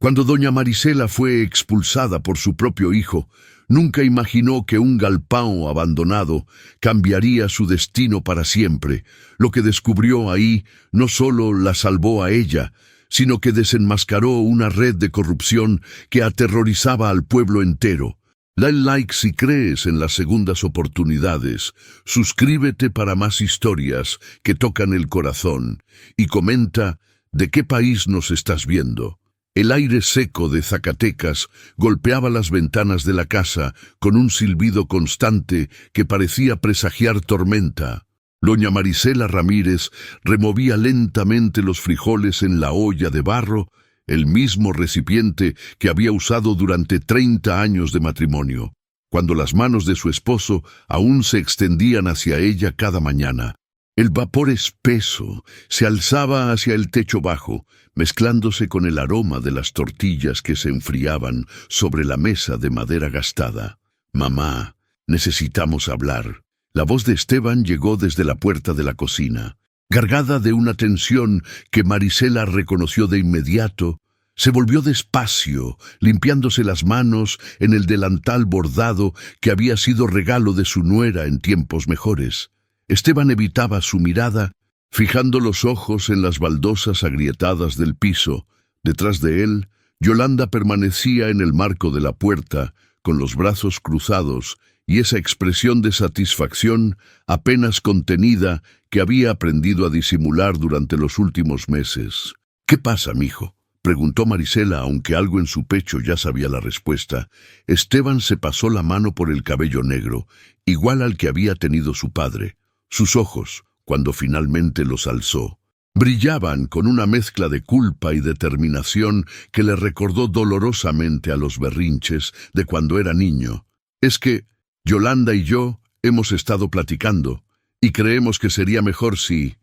Cuando doña Marisela fue expulsada por su propio hijo, nunca imaginó que un galpón abandonado cambiaría su destino para siempre. Lo que descubrió ahí no solo la salvó a ella, sino que desenmascaró una red de corrupción que aterrorizaba al pueblo entero. Dale like si crees en las segundas oportunidades, suscríbete para más historias que tocan el corazón y comenta de qué país nos estás viendo. El aire seco de Zacatecas golpeaba las ventanas de la casa con un silbido constante que parecía presagiar tormenta. Doña Marisela Ramírez removía lentamente los frijoles en la olla de barro, el mismo recipiente que había usado durante 30 años de matrimonio, cuando las manos de su esposo aún se extendían hacia ella cada mañana. El vapor espeso se alzaba hacia el techo bajo, mezclándose con el aroma de las tortillas que se enfriaban sobre la mesa de madera gastada. «Mamá, necesitamos hablar». La voz de Esteban llegó desde la puerta de la cocina. Cargada de una tensión que Marisela reconoció de inmediato, se volvió despacio, limpiándose las manos en el delantal bordado que había sido regalo de su nuera en tiempos mejores. Esteban evitaba su mirada, fijando los ojos en las baldosas agrietadas del piso. Detrás de él, Yolanda permanecía en el marco de la puerta, con los brazos cruzados, y esa expresión de satisfacción apenas contenida que había aprendido a disimular durante los últimos meses. «¿Qué pasa, mijo?», preguntó Marisela, aunque algo en su pecho ya sabía la respuesta. Esteban se pasó la mano por el cabello negro, igual al que había tenido su padre. Sus ojos, cuando finalmente los alzó, brillaban con una mezcla de culpa y determinación que le recordó dolorosamente a los berrinches de cuando era niño. «Es que Yolanda y yo hemos estado platicando, y creemos que sería mejor si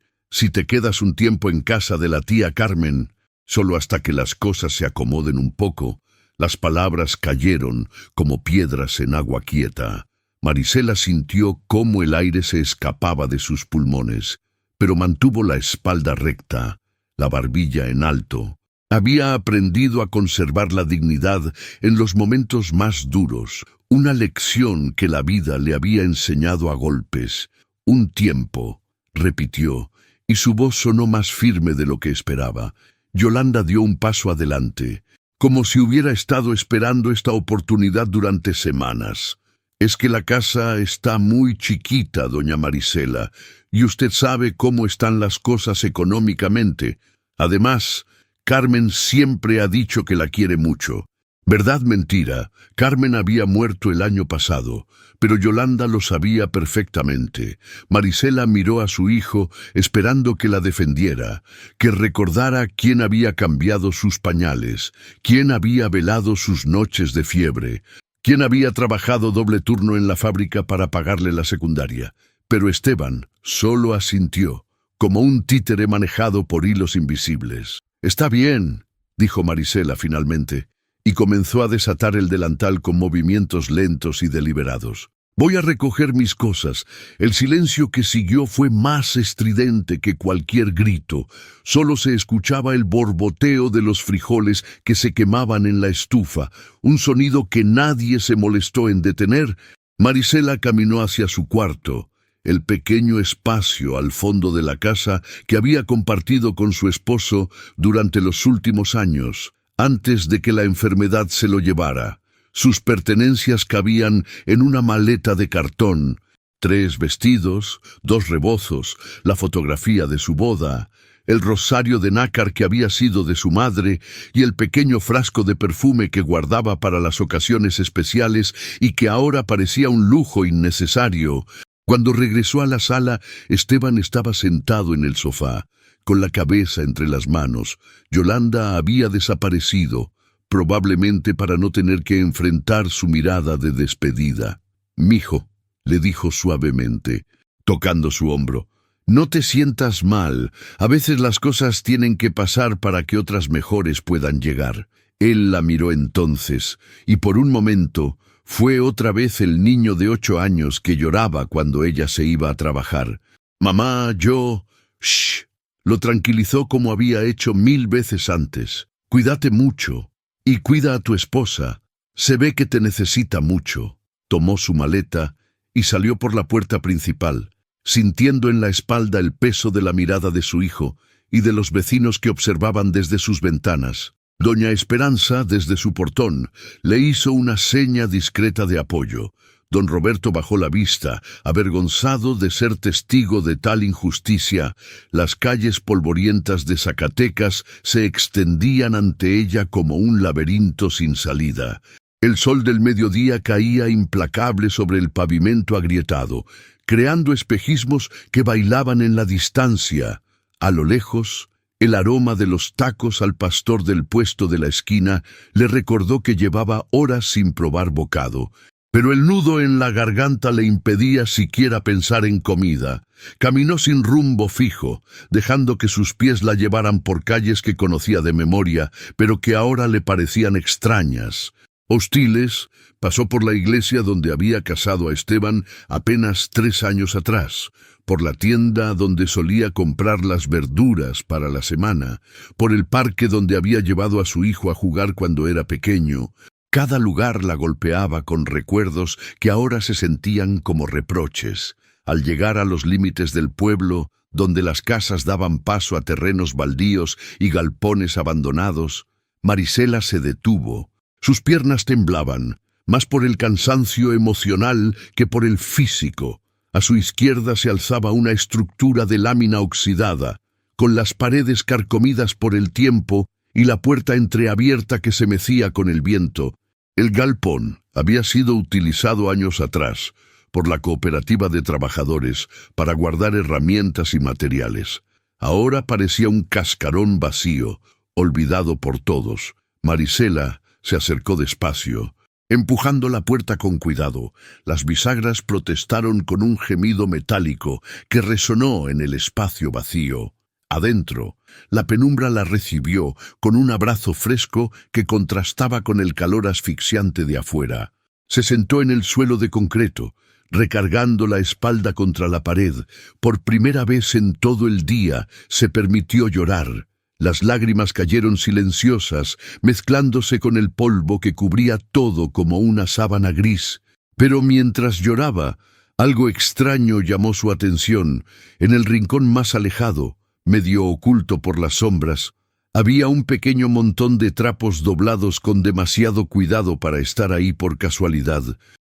te quedas un tiempo en casa de la tía Carmen, solo hasta que las cosas se acomoden un poco». Las palabras cayeron como piedras en agua quieta. Marisela sintió cómo el aire se escapaba de sus pulmones, pero mantuvo la espalda recta, la barbilla en alto. Había aprendido a conservar la dignidad en los momentos más duros, una lección que la vida le había enseñado a golpes. «Un tiempo», repitió, y su voz sonó más firme de lo que esperaba. Yolanda dio un paso adelante, como si hubiera estado esperando esta oportunidad durante semanas. «Es que la casa está muy chiquita, doña Marisela, y usted sabe cómo están las cosas económicamente. Además, Carmen siempre ha dicho que la quiere mucho». Verdad, mentira, Carmen había muerto el año pasado, pero Yolanda lo sabía perfectamente. Marisela miró a su hijo esperando que la defendiera, que recordara quién había cambiado sus pañales, quién había velado sus noches de fiebre, quién había trabajado doble turno en la fábrica para pagarle la secundaria. Pero Esteban solo asintió, como un títere manejado por hilos invisibles. «Está bien», dijo Marisela finalmente, y comenzó a desatar el delantal con movimientos lentos y deliberados. «Voy a recoger mis cosas». El silencio que siguió fue más estridente que cualquier grito. Solo se escuchaba el borboteo de los frijoles que se quemaban en la estufa, un sonido que nadie se molestó en detener. Marisela caminó hacia su cuarto, el pequeño espacio al fondo de la casa que había compartido con su esposo durante los últimos años, antes de que la enfermedad se lo llevara. Sus pertenencias cabían en una maleta de cartón: 3 vestidos, 2 rebozos, la fotografía de su boda, el rosario de nácar que había sido de su madre y el pequeño frasco de perfume que guardaba para las ocasiones especiales y que ahora parecía un lujo innecesario. Cuando regresó a la sala, Esteban estaba sentado en el sofá, con la cabeza entre las manos. Yolanda había desaparecido, probablemente para no tener que enfrentar su mirada de despedida. «Mijo», le dijo suavemente, tocando su hombro, «no te sientas mal. A veces las cosas tienen que pasar para que otras mejores puedan llegar». Él la miró entonces, y por un momento fue otra vez el niño de 8 años que lloraba cuando ella se iba a trabajar. «Mamá, yo...» «Shh». Lo tranquilizó como había hecho 1000 veces antes. «Cuídate mucho. Y cuida a tu esposa. Se ve que te necesita mucho. Tomó su maleta y salió por la puerta principal, sintiendo en la espalda el peso de la mirada de su hijo y de los vecinos que observaban desde sus ventanas. Doña Esperanza, desde su portón, le hizo una seña discreta de apoyo. Don Roberto bajó la vista, avergonzado de ser testigo de tal injusticia. Las calles polvorientas de Zacatecas se extendían ante ella como un laberinto sin salida. El sol del mediodía caía implacable sobre el pavimento agrietado, creando espejismos que bailaban en la distancia. A lo lejos, el aroma de los tacos al pastor del puesto de la esquina le recordó que llevaba horas sin probar bocado. Pero el nudo en la garganta le impedía siquiera pensar en comida. Caminó sin rumbo fijo, dejando que sus pies la llevaran por calles que conocía de memoria, pero que ahora le parecían extrañas. Hostiles, pasó por la iglesia donde había casado a Esteban apenas 3 años atrás, por la tienda donde solía comprar las verduras para la semana, por el parque donde había llevado a su hijo a jugar cuando era pequeño. Cada lugar la golpeaba con recuerdos que ahora se sentían como reproches. Al llegar a los límites del pueblo, donde las casas daban paso a terrenos baldíos y galpones abandonados, Marisela se detuvo. Sus piernas temblaban, más por el cansancio emocional que por el físico. A su izquierda se alzaba una estructura de lámina oxidada, con las paredes carcomidas por el tiempo y la puerta entreabierta que se mecía con el viento. El galpón había sido utilizado años atrás por la cooperativa de trabajadores para guardar herramientas y materiales. Ahora parecía un cascarón vacío, olvidado por todos. Marisela se acercó despacio, empujando la puerta con cuidado. Las bisagras protestaron con un gemido metálico que resonó en el espacio vacío. Adentro, la penumbra la recibió con un abrazo fresco que contrastaba con el calor asfixiante de afuera. Se sentó en el suelo de concreto, recargando la espalda contra la pared. Por primera vez en todo el día se permitió llorar. Las lágrimas cayeron silenciosas, mezclándose con el polvo que cubría todo como una sábana gris. Pero mientras lloraba, algo extraño llamó su atención. En el rincón más alejado, medio oculto por las sombras, había un pequeño montón de trapos doblados con demasiado cuidado para estar ahí por casualidad,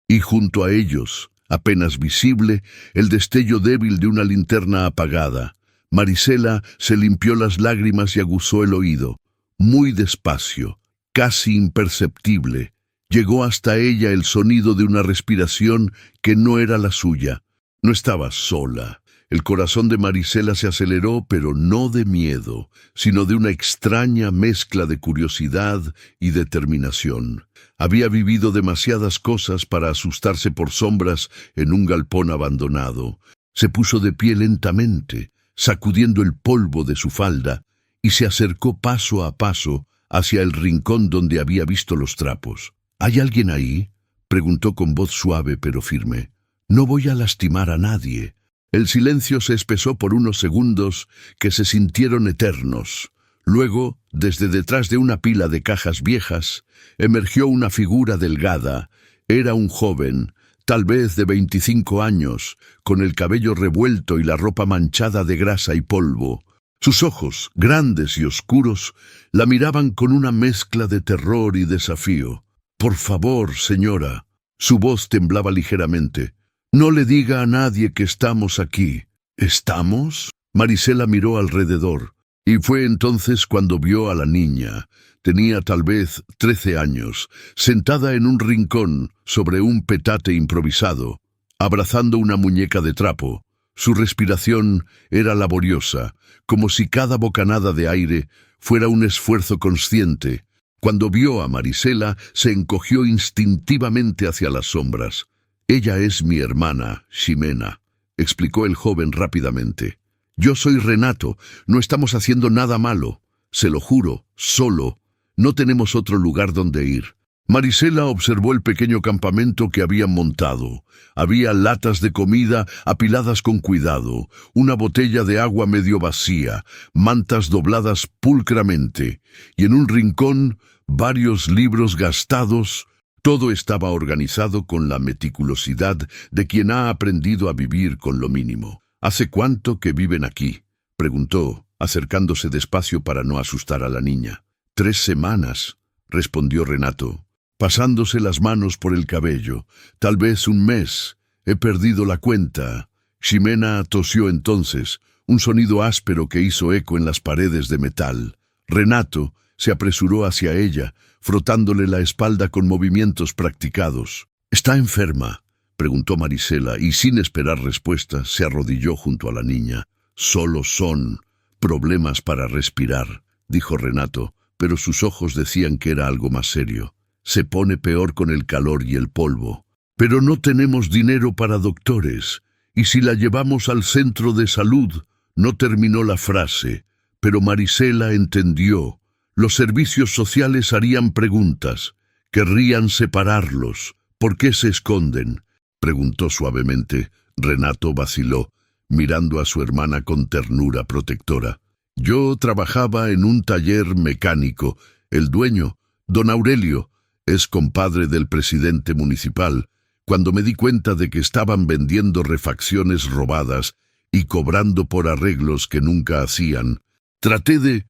y junto a ellos, apenas visible, el destello débil de una linterna apagada. Marisela se limpió las lágrimas y aguzó el oído. Muy despacio, casi imperceptible, llegó hasta ella el sonido de una respiración que no era la suya. No estaba sola. El corazón de Marisela se aceleró, pero no de miedo, sino de una extraña mezcla de curiosidad y determinación. Había vivido demasiadas cosas para asustarse por sombras en un galpón abandonado. Se puso de pie lentamente, sacudiendo el polvo de su falda, y se acercó paso a paso hacia el rincón donde había visto los trapos. ¿Hay alguien ahí?, preguntó con voz suave pero firme. No voy a lastimar a nadie. El silencio se espesó por unos segundos que se sintieron eternos. Luego, desde detrás de una pila de cajas viejas, emergió una figura delgada. Era un joven, tal vez de 25 años, con el cabello revuelto y la ropa manchada de grasa y polvo. Sus ojos, grandes y oscuros, la miraban con una mezcla de terror y desafío. «Por favor, señora». Su voz temblaba ligeramente. «No le diga a nadie que estamos aquí». «¿Estamos?». Marisela miró alrededor, y fue entonces cuando vio a la niña. Tenía tal vez 13 años, sentada en un rincón sobre un petate improvisado, abrazando una muñeca de trapo. Su respiración era laboriosa, como si cada bocanada de aire fuera un esfuerzo consciente. Cuando vio a Marisela, se encogió instintivamente hacia las sombras. «Ella es mi hermana, Ximena», explicó el joven rápidamente. «Yo soy Renato, no estamos haciendo nada malo. Se lo juro, solo. No tenemos otro lugar donde ir». Marisela observó el pequeño campamento que habían montado. Había latas de comida apiladas con cuidado, una botella de agua medio vacía, mantas dobladas pulcramente, y en un rincón, varios libros gastados. Todo estaba organizado con la meticulosidad de quien ha aprendido a vivir con lo mínimo. ¿Hace cuánto que viven aquí?, preguntó, acercándose despacio para no asustar a la niña. 3 semanas, respondió Renato, pasándose las manos por el cabello. Tal vez 1 mes. He perdido la cuenta. Ximena tosió entonces, un sonido áspero que hizo eco en las paredes de metal. Renato se apresuró hacia ella, frotándole la espalda con movimientos practicados. ¿Está enferma?, preguntó Marisela, y sin esperar respuesta se arrodilló junto a la niña. Solo son problemas para respirar, dijo Renato, pero sus ojos decían que era algo más serio. Se pone peor con el calor y el polvo. Pero no tenemos dinero para doctores, y si la llevamos al centro de salud. No terminó la frase, pero Marisela entendió. Los servicios sociales harían preguntas. Querrían separarlos. ¿Por qué se esconden?, preguntó suavemente. Renato vaciló, mirando a su hermana con ternura protectora. Yo trabajaba en un taller mecánico. El dueño, don Aurelio, es compadre del presidente municipal. Cuando me di cuenta de que estaban vendiendo refacciones robadas y cobrando por arreglos que nunca hacían, traté de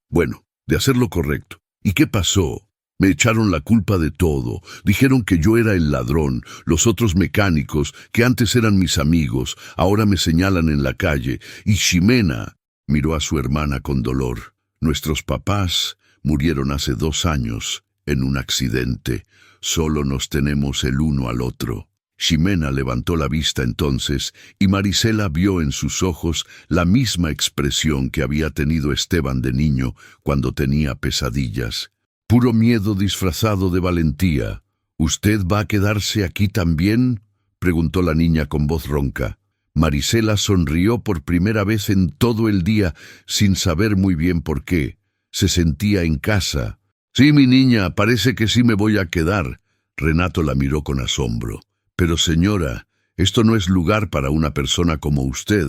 hacer lo correcto. ¿Y qué pasó? Me echaron la culpa de todo. Dijeron que yo era el ladrón. Los otros mecánicos, que antes eran mis amigos, ahora me señalan en la calle. Y Ximena miró a su hermana con dolor. Nuestros papás murieron hace 2 años en un accidente. Solo nos tenemos el uno al otro. Ximena levantó la vista entonces, y Marisela vio en sus ojos la misma expresión que había tenido Esteban de niño cuando tenía pesadillas. Puro miedo disfrazado de valentía. ¿Usted va a quedarse aquí también?, preguntó la niña con voz ronca. Marisela sonrió por primera vez en todo el día, sin saber muy bien por qué. Se sentía en casa. Sí, mi niña, parece que sí me voy a quedar. Renato la miró con asombro. Pero señora, esto no es lugar para una persona como usted.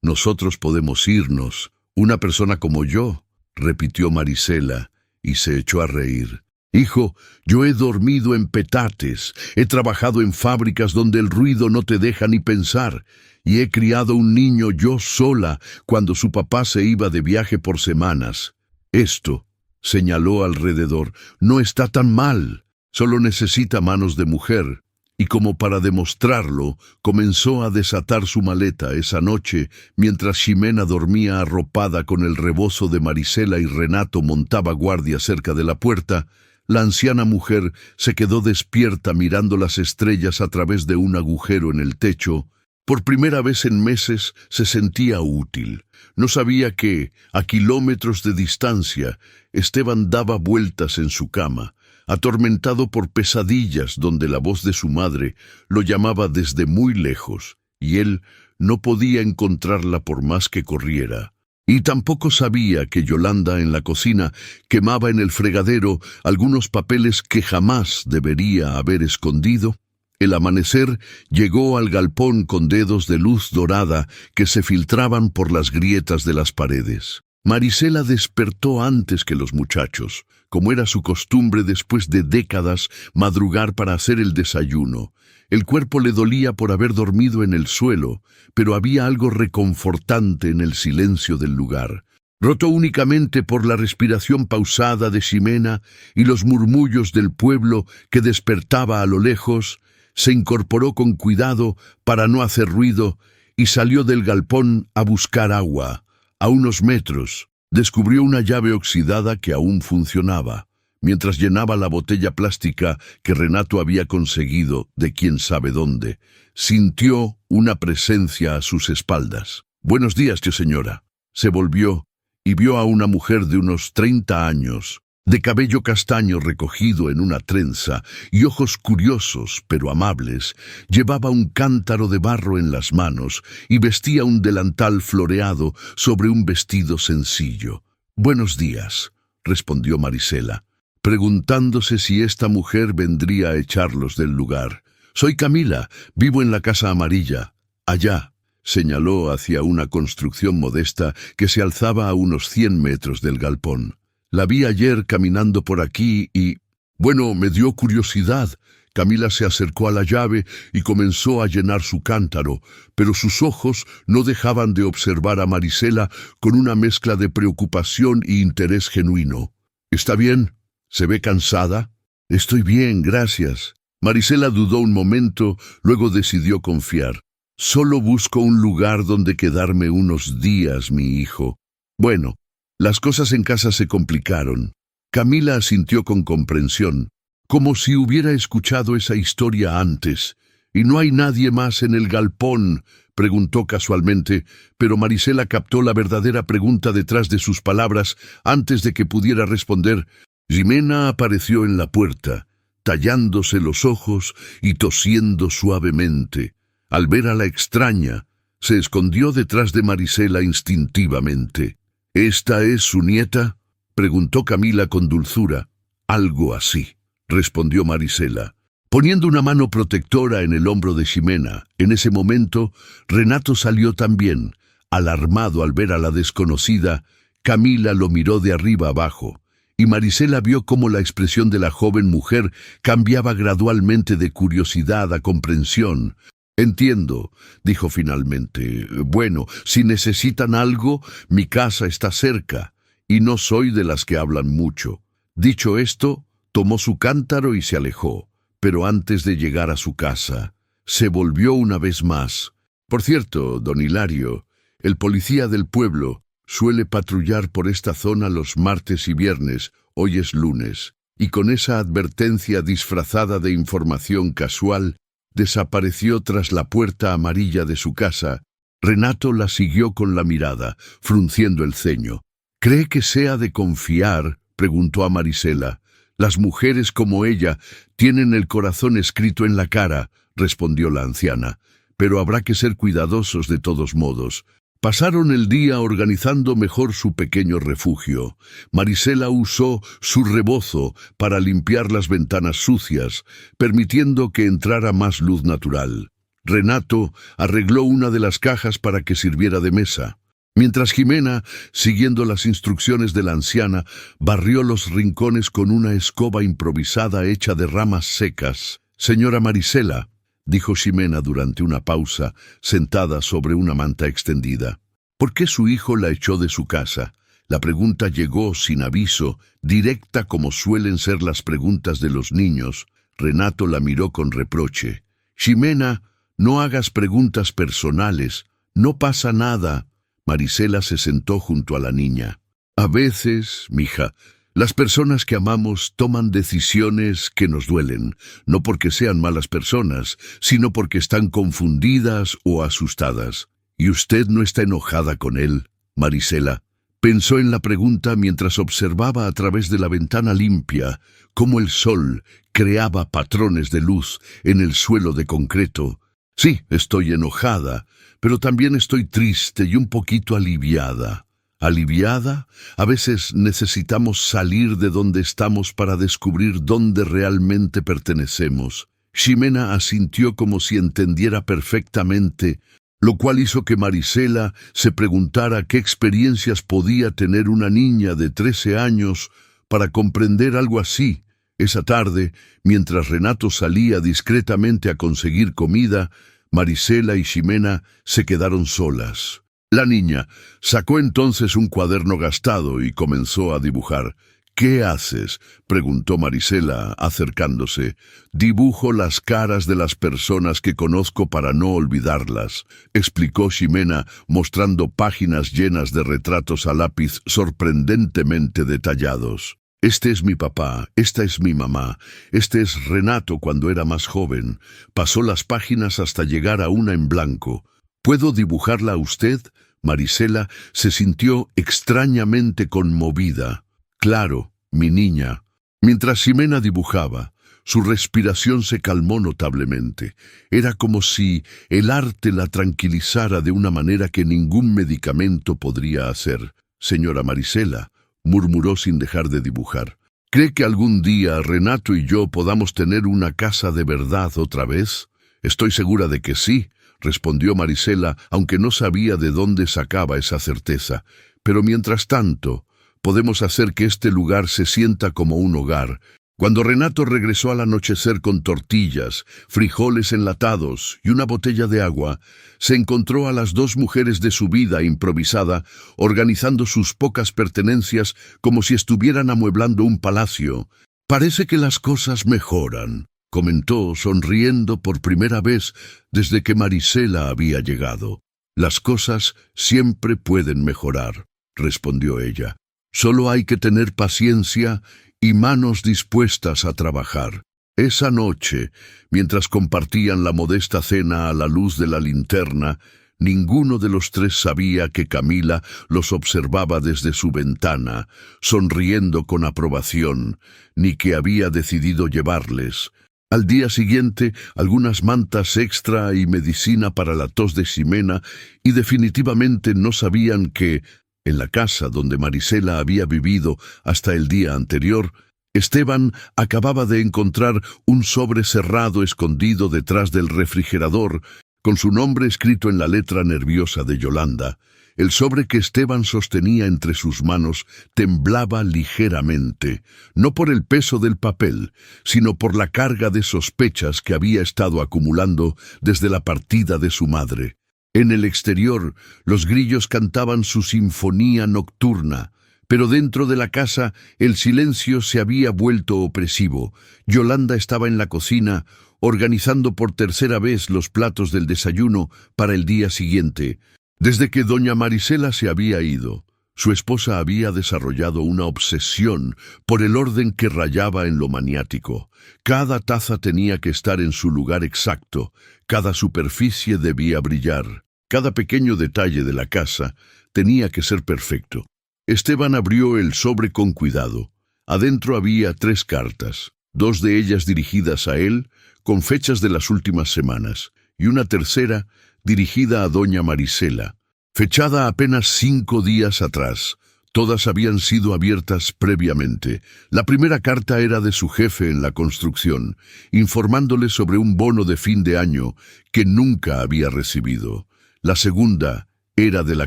Nosotros podemos irnos. Una persona como yo, repitió Marisela, y se echó a reír. Hijo, yo he dormido en petates, he trabajado en fábricas donde el ruido no te deja ni pensar, y he criado un niño yo sola cuando su papá se iba de viaje por semanas. Esto, señaló alrededor, no está tan mal, solo necesita manos de mujer. Y como para demostrarlo, comenzó a desatar su maleta esa noche, mientras Ximena dormía arropada con el rebozo de Marisela y Renato montaba guardia cerca de la puerta. La anciana mujer se quedó despierta mirando las estrellas a través de un agujero en el techo. Por primera vez en meses se sentía útil. No sabía que, a kilómetros de distancia, Esteban daba vueltas en su cama, atormentado por pesadillas donde la voz de su madre lo llamaba desde muy lejos, y él no podía encontrarla por más que corriera. Y tampoco sabía que Yolanda en la cocina quemaba en el fregadero algunos papeles que jamás debería haber escondido. El amanecer llegó al galpón con dedos de luz dorada que se filtraban por las grietas de las paredes. Marisela despertó antes que los muchachos, como era su costumbre después de décadas madrugar para hacer el desayuno. El cuerpo le dolía por haber dormido en el suelo, pero había algo reconfortante en el silencio del lugar, roto únicamente por la respiración pausada de Ximena y los murmullos del pueblo que despertaba a lo lejos. Se incorporó con cuidado para no hacer ruido y salió del galpón a buscar agua. A unos metros, descubrió una llave oxidada que aún funcionaba, mientras llenaba la botella plástica que Renato había conseguido de quién sabe dónde. Sintió una presencia a sus espaldas. «Buenos días, señora». Se volvió y vio a una mujer de unos 30 años, de cabello castaño recogido en una trenza y ojos curiosos pero amables. Llevaba un cántaro de barro en las manos y vestía un delantal floreado sobre un vestido sencillo. «Buenos días», respondió Marisela, preguntándose si esta mujer vendría a echarlos del lugar. «Soy Camila, vivo en la casa amarilla. Allá», señaló hacia una construcción modesta que se alzaba a unos 100 metros del galpón. «La vi ayer caminando por aquí y Bueno, me dio curiosidad. Camila se acercó a la llave y comenzó a llenar su cántaro, pero sus ojos no dejaban de observar a Marisela con una mezcla de preocupación y interés genuino. ¿Está bien? ¿Se ve cansada? Estoy bien, gracias. Marisela dudó un momento, luego decidió confiar. Solo busco un lugar donde quedarme unos días, mi hijo. Bueno, las cosas en casa se complicaron. Camila asintió con comprensión, como si hubiera escuchado esa historia antes. ¿Y no hay nadie más en el galpón?, preguntó casualmente, pero Marisela captó la verdadera pregunta detrás de sus palabras antes de que pudiera responder. Ximena apareció en la puerta, tallándose los ojos y tosiendo suavemente. Al ver a la extraña, se escondió detrás de Marisela instintivamente. ¿Esta es su nieta?, preguntó Camila con dulzura. Algo así, respondió Marisela, poniendo una mano protectora en el hombro de Ximena. En ese momento, Renato salió también. Alarmado al ver a la desconocida, Camila lo miró de arriba abajo, y Marisela vio cómo la expresión de la joven mujer cambiaba gradualmente de curiosidad a comprensión. Entiendo, dijo finalmente. Bueno, si necesitan algo, mi casa está cerca, y no soy de las que hablan mucho. Dicho esto, tomó su cántaro y se alejó, pero antes de llegar a su casa, se volvió una vez más. Por cierto, don Hilario, el policía del pueblo suele patrullar por esta zona los martes y viernes, hoy es lunes, y con esa advertencia disfrazada de información casual, desapareció tras la puerta amarilla de su casa. Renato la siguió con la mirada, frunciendo el ceño. ¿Cree que sea de confiar?, preguntó a Marisela. Las mujeres como ella tienen el corazón escrito en la cara, respondió la anciana, pero habrá que ser cuidadosos de todos modos. Pasaron el día organizando mejor su pequeño refugio. Marisela usó su rebozo para limpiar las ventanas sucias, permitiendo que entrara más luz natural. Renato arregló una de las cajas para que sirviera de mesa, mientras Ximena, siguiendo las instrucciones de la anciana, barrió los rincones con una escoba improvisada hecha de ramas secas. «Señora Marisela», dijo Ximena durante una pausa, sentada sobre una manta extendida, «¿por qué su hijo la echó de su casa?». La pregunta llegó sin aviso, directa como suelen ser las preguntas de los niños. Renato la miró con reproche. «Ximena, no hagas preguntas personales. No pasa nada». Marisela se sentó junto a la niña. «A veces, mija, las personas que amamos toman decisiones que nos duelen, no porque sean malas personas, sino porque están confundidas o asustadas. ¿Y usted no está enojada con él, Marisela?». Pensó en la pregunta mientras observaba a través de la ventana limpia cómo el sol creaba patrones de luz en el suelo de concreto. «Sí, estoy enojada, pero también estoy triste y un poquito aliviada». ¿Aliviada? A veces necesitamos salir de donde estamos para descubrir dónde realmente pertenecemos. Ximena asintió como si entendiera perfectamente, lo cual hizo que Marisela se preguntara qué experiencias podía tener una niña de 13 años para comprender algo así. Esa tarde, mientras Renato salía discretamente a conseguir comida, Marisela y Ximena se quedaron solas. La niña sacó entonces un cuaderno gastado y comenzó a dibujar. «¿Qué haces?», preguntó Marisela, acercándose. «Dibujo las caras de las personas que conozco para no olvidarlas», explicó Ximena, mostrando páginas llenas de retratos a lápiz sorprendentemente detallados. «Este es mi papá, esta es mi mamá, este es Renato cuando era más joven». Pasó las páginas hasta llegar a una en blanco. «¿Puedo dibujarla a usted?». Marisela se sintió extrañamente conmovida. «Claro, mi niña». Mientras Ximena dibujaba, su respiración se calmó notablemente. Era como si el arte la tranquilizara de una manera que ningún medicamento podría hacer. «Señora Marisela», murmuró sin dejar de dibujar, «¿cree que algún día Renato y yo podamos tener una casa de verdad otra vez?». «Estoy segura de que sí», respondió Marisela, aunque no sabía de dónde sacaba esa certeza. «Pero mientras tanto, podemos hacer que este lugar se sienta como un hogar». Cuando Renato regresó al anochecer con tortillas, frijoles enlatados y una botella de agua, se encontró a las dos mujeres de su vida improvisada organizando sus pocas pertenencias como si estuvieran amueblando un palacio. «Parece que las cosas mejoran», comentó, sonriendo por primera vez desde que Marisela había llegado. «Las cosas siempre pueden mejorar», respondió ella. «Solo hay que tener paciencia y manos dispuestas a trabajar». Esa noche, mientras compartían la modesta cena a la luz de la linterna, ninguno de los tres sabía que Camila los observaba desde su ventana, sonriendo con aprobación, ni que había decidido llevarles, al día siguiente, algunas mantas extra y medicina para la tos de Ximena, y definitivamente no sabían que, en la casa donde Marisela había vivido hasta el día anterior, Esteban acababa de encontrar un sobre cerrado escondido detrás del refrigerador, con su nombre escrito en la letra nerviosa de Yolanda. El sobre que Esteban sostenía entre sus manos temblaba ligeramente, no por el peso del papel, sino por la carga de sospechas que había estado acumulando desde la partida de su madre. En el exterior, los grillos cantaban su sinfonía nocturna, pero dentro de la casa el silencio se había vuelto opresivo. Yolanda estaba en la cocina, organizando por tercera vez los platos del desayuno para el día siguiente. Desde que doña Marisela se había ido, su esposa había desarrollado una obsesión por el orden que rayaba en lo maniático. Cada taza tenía que estar en su lugar exacto, cada superficie debía brillar, cada pequeño detalle de la casa tenía que ser perfecto. Esteban abrió el sobre con cuidado. Adentro había 3 cartas, 2 de ellas dirigidas a él, con fechas de las últimas semanas, y una tercera dirigida a doña Marisela, fechada apenas 5 días atrás. Todas habían sido abiertas previamente. La primera carta era de su jefe en la construcción, informándole sobre un bono de fin de año que nunca había recibido. La segunda era de la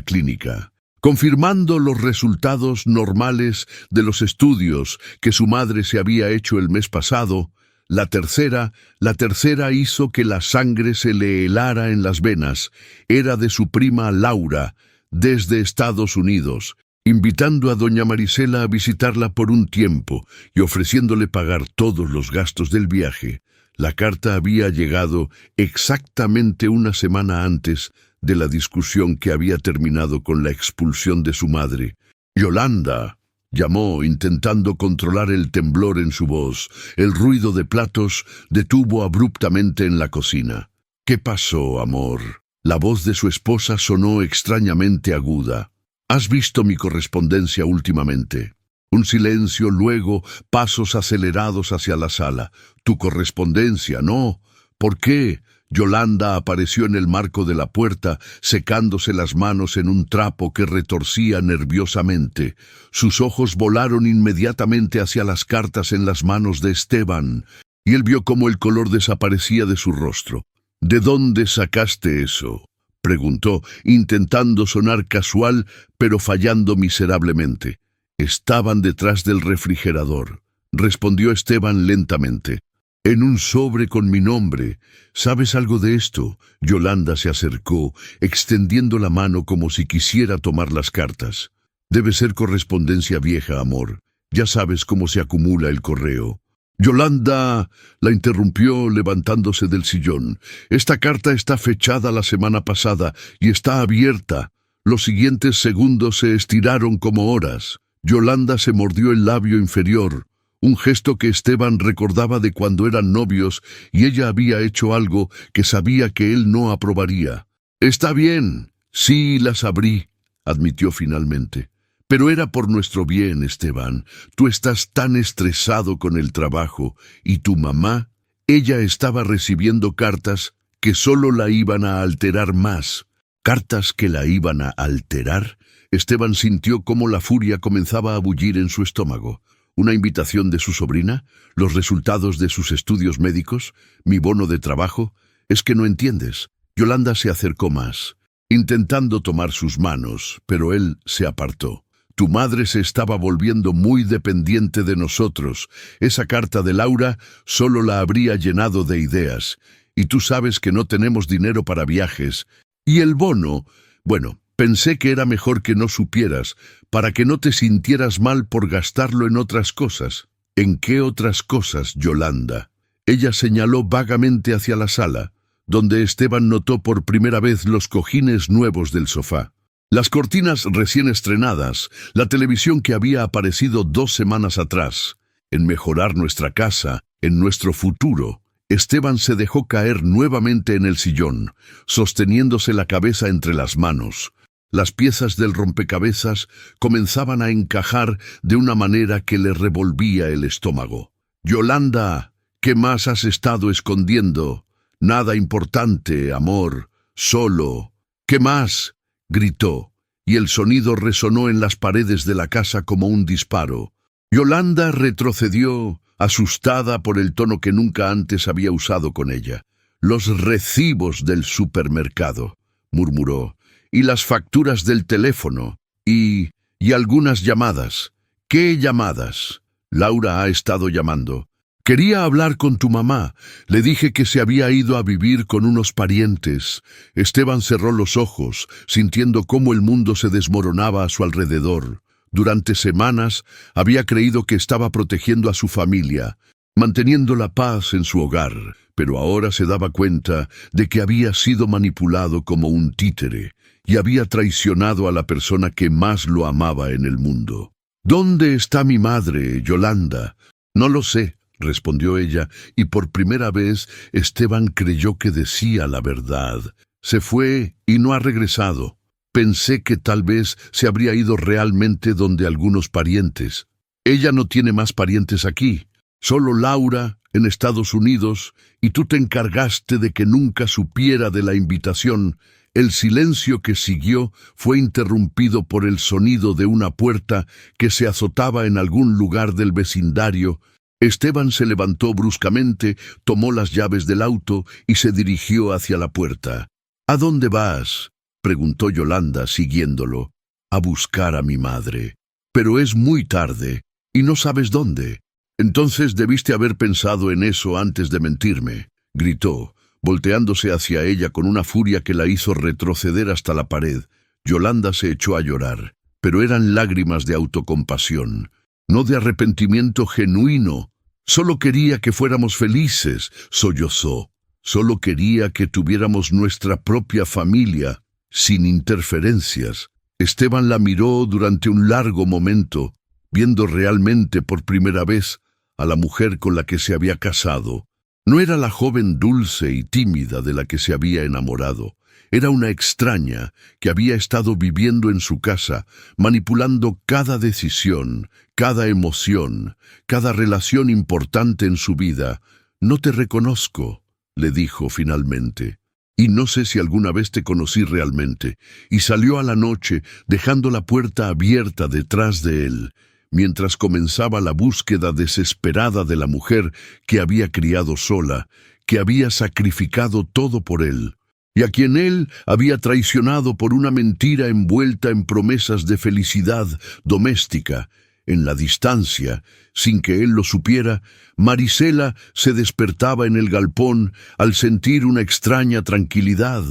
clínica, confirmando los resultados normales de los estudios que su madre se había hecho el mes pasado. La tercera hizo que la sangre se le helara en las venas. Era de su prima Laura, desde Estados Unidos, invitando a doña Marisela a visitarla por un tiempo y ofreciéndole pagar todos los gastos del viaje. La carta había llegado exactamente una semana antes de la discusión que había terminado con la expulsión de su madre. «Yolanda», llamó, intentando controlar el temblor en su voz. El ruido de platos detuvo abruptamente en la cocina. «¿Qué pasó, amor?». La voz de su esposa sonó extrañamente aguda. «¿Has visto mi correspondencia últimamente?». Un silencio, luego pasos acelerados hacia la sala. «¿Tu correspondencia? No. ¿Por qué?». Yolanda apareció en el marco de la puerta, secándose las manos en un trapo que retorcía nerviosamente. Sus ojos volaron inmediatamente hacia las cartas en las manos de Esteban, y él vio cómo el color desaparecía de su rostro. «¿De dónde sacaste eso?», preguntó, intentando sonar casual, pero fallando miserablemente. «Estaban detrás del refrigerador», respondió Esteban lentamente. «En un sobre con mi nombre. ¿Sabes algo de esto?». Yolanda se acercó, extendiendo la mano como si quisiera tomar las cartas. «Debe ser correspondencia vieja, amor. Ya sabes cómo se acumula el correo». «Yolanda», la interrumpió levantándose del sillón. «Esta carta está fechada la semana pasada y está abierta». Los siguientes segundos se estiraron como horas. Yolanda se mordió el labio inferior, un gesto que Esteban recordaba de cuando eran novios, y ella había hecho algo que sabía que él no aprobaría. «Está bien, sí las abrí», admitió finalmente. «Pero era por nuestro bien, Esteban. Tú estás tan estresado con el trabajo, y tu mamá, ella estaba recibiendo cartas que solo la iban a alterar más». «¿Cartas que la iban a alterar?». Esteban sintió cómo la furia comenzaba a bullir en su estómago. ¿Una invitación de su sobrina? ¿Los resultados de sus estudios médicos? ¿Mi bono de trabajo? Es que no entiendes. Yolanda se acercó más, intentando tomar sus manos, pero él se apartó. Tu madre se estaba volviendo muy dependiente de nosotros. Esa carta de Laura solo la habría llenado de ideas. Y tú sabes que no tenemos dinero para viajes. Y el bono, bueno, pensé que era mejor que no supieras, para que no te sintieras mal por gastarlo en otras cosas. ¿En qué otras cosas, Yolanda? Ella señaló vagamente hacia la sala, donde Esteban notó por primera vez los cojines nuevos del sofá. Las cortinas recién estrenadas, la televisión que había aparecido 2 semanas atrás. En mejorar nuestra casa, en nuestro futuro. Esteban se dejó caer nuevamente en el sillón, sosteniéndose la cabeza entre las manos. Las piezas del rompecabezas comenzaban a encajar de una manera que le revolvía el estómago. Yolanda, ¿qué más has estado escondiendo? Nada importante, amor, solo. ¿Qué más? Gritó, y el sonido resonó en las paredes de la casa como un disparo. Yolanda retrocedió, asustada por el tono que nunca antes había usado con ella. Los recibos del supermercado, murmuró, y las facturas del teléfono, y algunas llamadas. ¿Qué llamadas? Laura ha estado llamando. Quería hablar con tu mamá. Le dije que se había ido a vivir con unos parientes. Esteban cerró los ojos, sintiendo cómo el mundo se desmoronaba a su alrededor. Durante semanas había creído que estaba protegiendo a su familia, manteniendo la paz en su hogar, pero ahora se daba cuenta de que había sido manipulado como un títere y había traicionado a la persona que más lo amaba en el mundo. ¿Dónde está mi madre, Yolanda? No lo sé, respondió ella, y por primera vez Esteban creyó que decía la verdad. Se fue y no ha regresado. Pensé que tal vez se habría ido realmente donde algunos parientes. Ella no tiene más parientes aquí, solo Laura en Estados Unidos, y tú te encargaste de que nunca supiera de la invitación. El silencio que siguió fue interrumpido por el sonido de una puerta que se azotaba en algún lugar del vecindario. Esteban se levantó bruscamente, tomó las llaves del auto y se dirigió hacia la puerta. ¿A dónde vas?, preguntó Yolanda, siguiéndolo. A buscar a mi madre. Pero es muy tarde, y no sabes dónde. Entonces debiste haber pensado en eso antes de mentirme, gritó, volteándose hacia ella con una furia que la hizo retroceder hasta la pared. Yolanda se echó a llorar, pero eran lágrimas de autocompasión, no de arrepentimiento genuino. Solo quería que fuéramos felices, sollozó. Solo quería que tuviéramos nuestra propia familia, sin interferencias. Esteban la miró durante un largo momento, viendo realmente por primera vez a la mujer con la que se había casado. No era la joven dulce y tímida de la que se había enamorado. Era una extraña que había estado viviendo en su casa, manipulando cada decisión, cada emoción, cada relación importante en su vida. No te reconozco, le dijo finalmente, y no sé si alguna vez te conocí realmente. Y salió a la noche, dejando la puerta abierta detrás de él, mientras comenzaba la búsqueda desesperada de la mujer que había criado sola, que había sacrificado todo por él, y a quien él había traicionado por una mentira envuelta en promesas de felicidad doméstica. En la distancia, sin que él lo supiera, Marisela se despertaba en el galpón al sentir una extraña tranquilidad,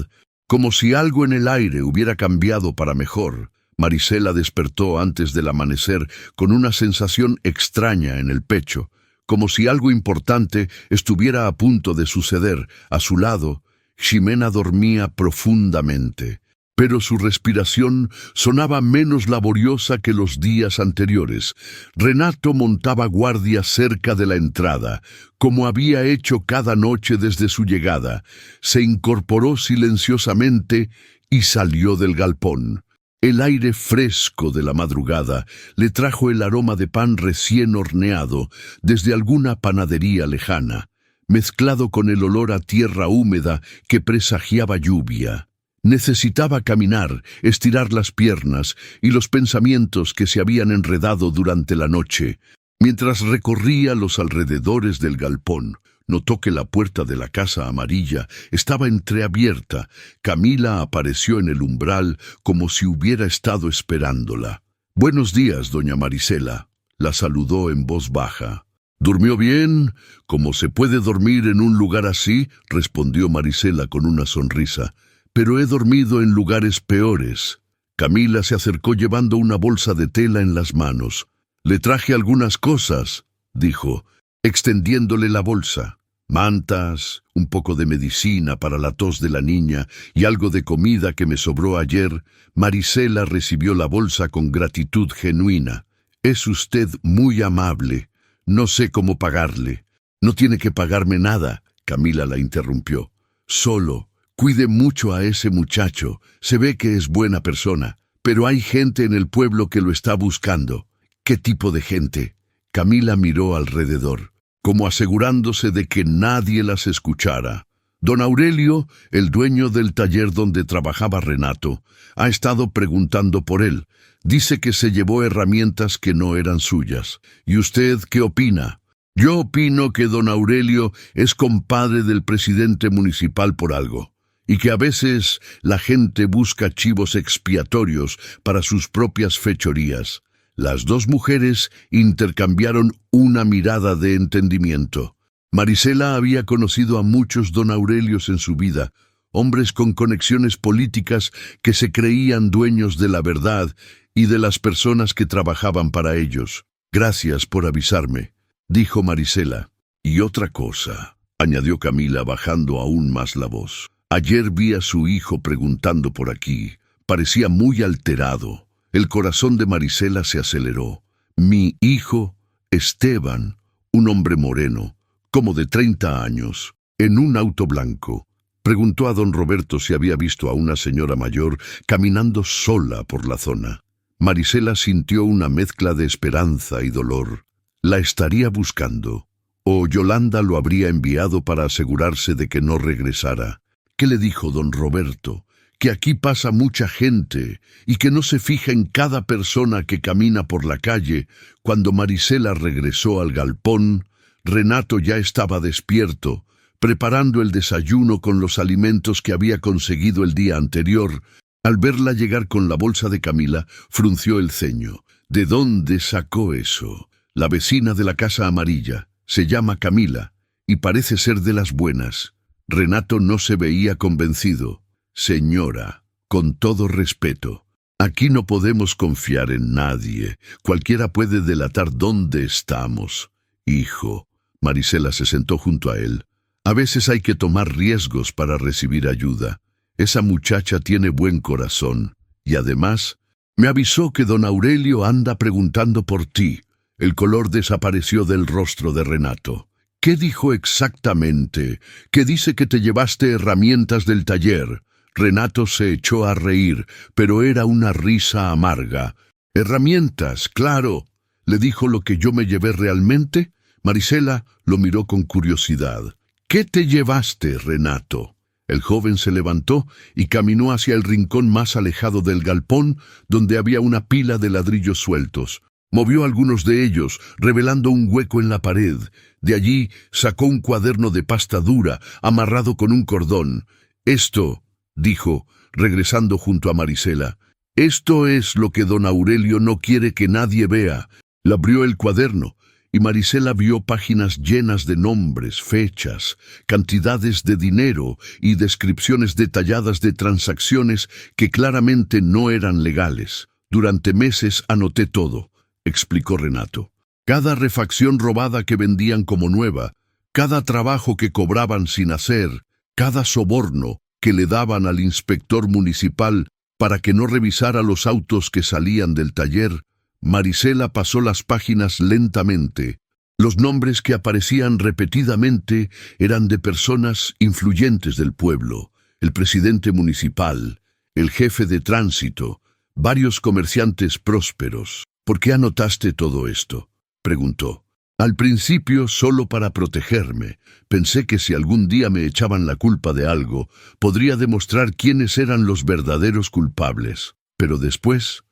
como si algo en el aire hubiera cambiado para mejor. Marisela despertó antes del amanecer con una sensación extraña en el pecho, como si algo importante estuviera a punto de suceder. A su lado, Ximena dormía profundamente, pero su respiración sonaba menos laboriosa que los días anteriores. Renato montaba guardia cerca de la entrada, como había hecho cada noche desde su llegada. Se incorporó silenciosamente y salió del galpón. El aire fresco de la madrugada le trajo el aroma de pan recién horneado desde alguna panadería lejana, mezclado con el olor a tierra húmeda que presagiaba lluvia. Necesitaba caminar, estirar las piernas y los pensamientos que se habían enredado durante la noche. Mientras recorría los alrededores del galpón, notó que la puerta de la casa amarilla estaba entreabierta. Camila apareció en el umbral como si hubiera estado esperándola. Buenos días, doña Marisela, la saludó en voz baja. ¿Durmió bien? ¿Cómo se puede dormir en un lugar así?, respondió Marisela con una sonrisa. Pero he dormido en lugares peores. Camila se acercó llevando una bolsa de tela en las manos. Le traje algunas cosas, dijo, extendiéndole la bolsa. Mantas, un poco de medicina para la tos de la niña y algo de comida que me sobró ayer. Marisela recibió la bolsa con gratitud genuina. Es usted muy amable. No sé cómo pagarle. No tiene que pagarme nada, Camila la interrumpió. Solo, cuide mucho a ese muchacho. Se ve que es buena persona, pero hay gente en el pueblo que lo está buscando. ¿Qué tipo de gente? Camila miró alrededor, como asegurándose de que nadie las escuchara. Don Aurelio, el dueño del taller donde trabajaba Renato, ha estado preguntando por él. Dice que se llevó herramientas que no eran suyas. ¿Y usted qué opina? Yo opino que don Aurelio es compadre del presidente municipal por algo, y que a veces la gente busca chivos expiatorios para sus propias fechorías. Las dos mujeres intercambiaron una mirada de entendimiento. Marisela había conocido a muchos don Aurelios en su vida, hombres con conexiones políticas que se creían dueños de la verdad y de las personas que trabajaban para ellos. Gracias por avisarme, dijo Marisela. Y otra cosa, añadió Camila bajando aún más la voz. Ayer vi a su hijo preguntando por aquí. Parecía muy alterado. El corazón de Marisela se aceleró. Mi hijo, Esteban, un hombre moreno, como de 30 años, en un auto blanco. Preguntó a don Roberto si había visto a una señora mayor caminando sola por la zona. Marisela sintió una mezcla de esperanza y dolor. La estaría buscando, o Yolanda lo habría enviado para asegurarse de que no regresara. ¿Qué le dijo don Roberto? Que aquí pasa mucha gente y que no se fija en cada persona que camina por la calle. Cuando Marisela regresó al galpón, Renato ya estaba despierto, preparando el desayuno con los alimentos que había conseguido el día anterior. Al verla llegar con la bolsa de Camila, frunció el ceño. ¿De dónde sacó eso? La vecina de la casa amarilla. Se llama Camila y parece ser de las buenas. Renato no se veía convencido. Señora, con todo respeto, aquí no podemos confiar en nadie. Cualquiera puede delatar dónde estamos. Hijo, Marisela se sentó junto a él. A veces hay que tomar riesgos para recibir ayuda. Esa muchacha tiene buen corazón. Y además, me avisó que don Aurelio anda preguntando por ti. El color desapareció del rostro de Renato. ¿Qué dijo exactamente? ¿Que dice que te llevaste herramientas del taller? Renato se echó a reír, pero era una risa amarga. «Herramientas, claro». ¿Le dijo lo que yo me llevé realmente? Marisela lo miró con curiosidad. «¿Qué te llevaste, Renato?» El joven se levantó y caminó hacia el rincón más alejado del galpón, donde había una pila de ladrillos sueltos. Movió algunos de ellos, revelando un hueco en la pared. De allí sacó un cuaderno de pasta dura, amarrado con un cordón. «Esto», dijo, regresando junto a Marisela, «esto es lo que don Aurelio no quiere que nadie vea». Le abrió el cuaderno, y Marisela vio páginas llenas de nombres, fechas, cantidades de dinero y descripciones detalladas de transacciones que claramente no eran legales. «Durante meses anoté todo», explicó Renato. «Cada refacción robada que vendían como nueva, cada trabajo que cobraban sin hacer, cada soborno que le daban al inspector municipal para que no revisara los autos que salían del taller». Marisela pasó las páginas lentamente. Los nombres que aparecían repetidamente eran de personas influyentes del pueblo: el presidente municipal, el jefe de tránsito, varios comerciantes prósperos. «¿Por qué anotaste todo esto?», preguntó. «Al principio solo para protegerme. Pensé que si algún día me echaban la culpa de algo, podría demostrar quiénes eran los verdaderos culpables. Pero después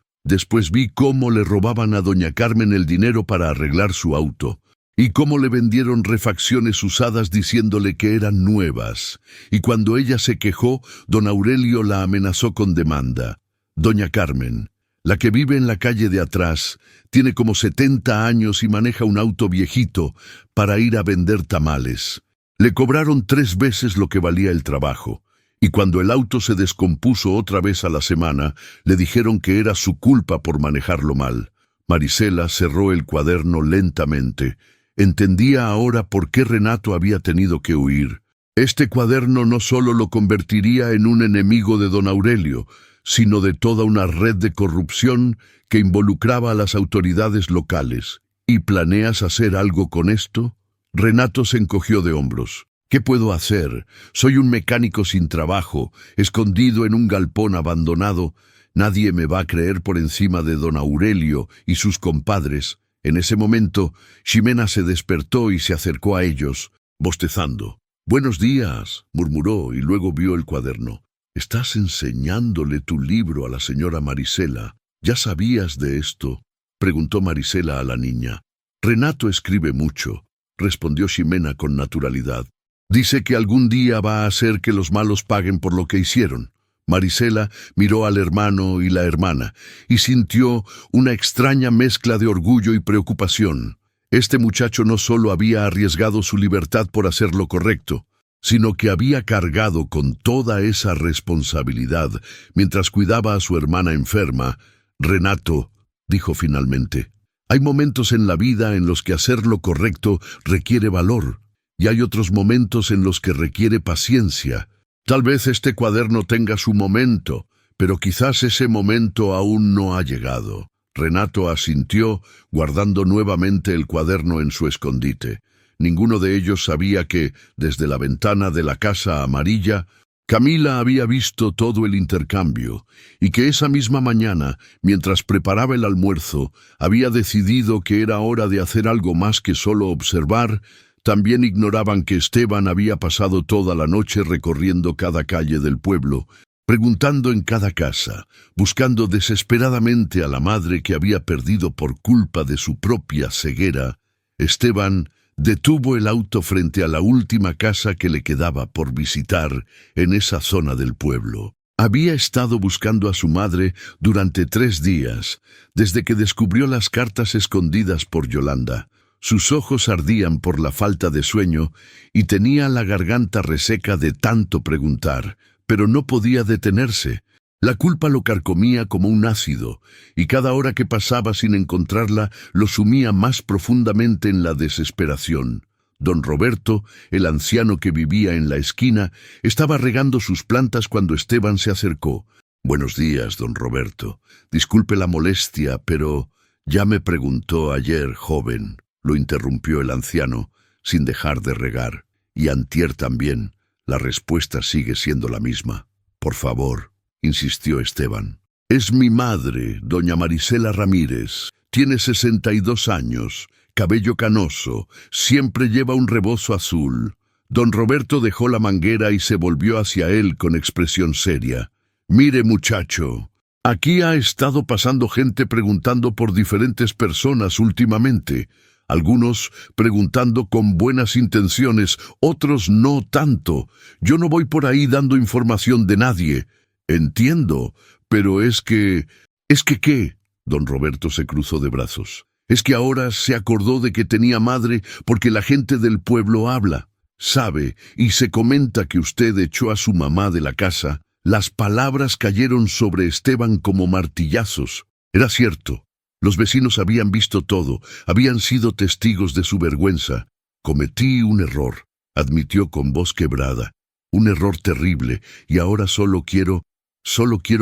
vi cómo le robaban a doña Carmen el dinero para arreglar su auto, y cómo le vendieron refacciones usadas diciéndole que eran nuevas. Y cuando ella se quejó, don Aurelio la amenazó con demanda. Doña Carmen, La que vive en la calle de atrás tiene como 70 años y maneja un auto viejito para ir a vender tamales. Le cobraron 3 veces lo que valía el trabajo, y cuando el auto se descompuso otra vez a la semana, le dijeron que era su culpa por manejarlo mal. Marisela cerró el cuaderno lentamente. Entendía ahora por qué Renato había tenido que huir. Este cuaderno no solo lo convertiría en un enemigo de don Aurelio, sino de toda una red de corrupción que involucraba a las autoridades locales. ¿Y planeas hacer algo con esto? Renato se encogió de hombros. ¿Qué puedo hacer? Soy un mecánico sin trabajo, escondido en un galpón abandonado. Nadie me va a creer por encima de don Aurelio y sus compadres. En ese momento, Ximena se despertó y se acercó a ellos, bostezando. «Buenos días», murmuró y luego vio el cuaderno. «Estás enseñándole tu libro a la señora Marisela. ¿Ya sabías de esto?», preguntó Marisela a la niña. «Renato escribe mucho», respondió Ximena con naturalidad. «Dice que algún día va a hacer que los malos paguen por lo que hicieron». Marisela miró al hermano y la hermana y sintió una extraña mezcla de orgullo y preocupación. Este muchacho no solo había arriesgado su libertad por hacer lo correcto, sino que había cargado con toda esa responsabilidad mientras cuidaba a su hermana enferma. «Renato», dijo finalmente, «hay momentos en la vida en los que hacer lo correcto requiere valor, y hay otros momentos en los que requiere paciencia. Tal vez este cuaderno tenga su momento, pero quizás ese momento aún no ha llegado». Renato asintió, guardando nuevamente el cuaderno en su escondite. Ninguno de ellos sabía que, desde la ventana de la casa amarilla, Camila había visto todo el intercambio, y que esa misma mañana, mientras preparaba el almuerzo, había decidido que era hora de hacer algo más que solo observar. También ignoraban que Esteban había pasado toda la noche recorriendo cada calle del pueblo, preguntando en cada casa, buscando desesperadamente a la madre que había perdido por culpa de su propia ceguera. Esteban detuvo el auto frente a la última casa que le quedaba por visitar en esa zona del pueblo. Había estado buscando a su madre durante 3 días, desde que descubrió las cartas escondidas por Yolanda. Sus ojos ardían por la falta de sueño y tenía la garganta reseca de tanto preguntar, pero no podía detenerse. La culpa lo carcomía como un ácido, y cada hora que pasaba sin encontrarla lo sumía más profundamente en la desesperación. Don Roberto, el anciano que vivía en la esquina, estaba regando sus plantas cuando Esteban se acercó. «Buenos días, don Roberto. Disculpe la molestia, pero ya me preguntó ayer, joven», lo interrumpió el anciano, sin dejar de regar. «Y antier también. La respuesta sigue siendo la misma». «Por favor», insistió Esteban. «Es mi madre, doña Marisela Ramírez. Tiene 62 años, cabello canoso, siempre lleva un rebozo azul». Don Roberto dejó la manguera y se volvió hacia él con expresión seria. «Mire, muchacho, aquí ha estado pasando gente preguntando por diferentes personas últimamente. Algunos preguntando con buenas intenciones, otros no tanto. Yo no voy por ahí dando información de nadie». «Entiendo, pero es que ¿qué?». Don Roberto se cruzó de brazos. «Es que ahora se acordó de que tenía madre porque la gente del pueblo habla. Sabe, y se comenta que usted echó a su mamá de la casa». Las palabras cayeron sobre Esteban como martillazos. Era cierto. Los vecinos habían visto todo, habían sido testigos de su vergüenza. «Cometí un error», admitió con voz quebrada. «Un error terrible, y ahora solo quiero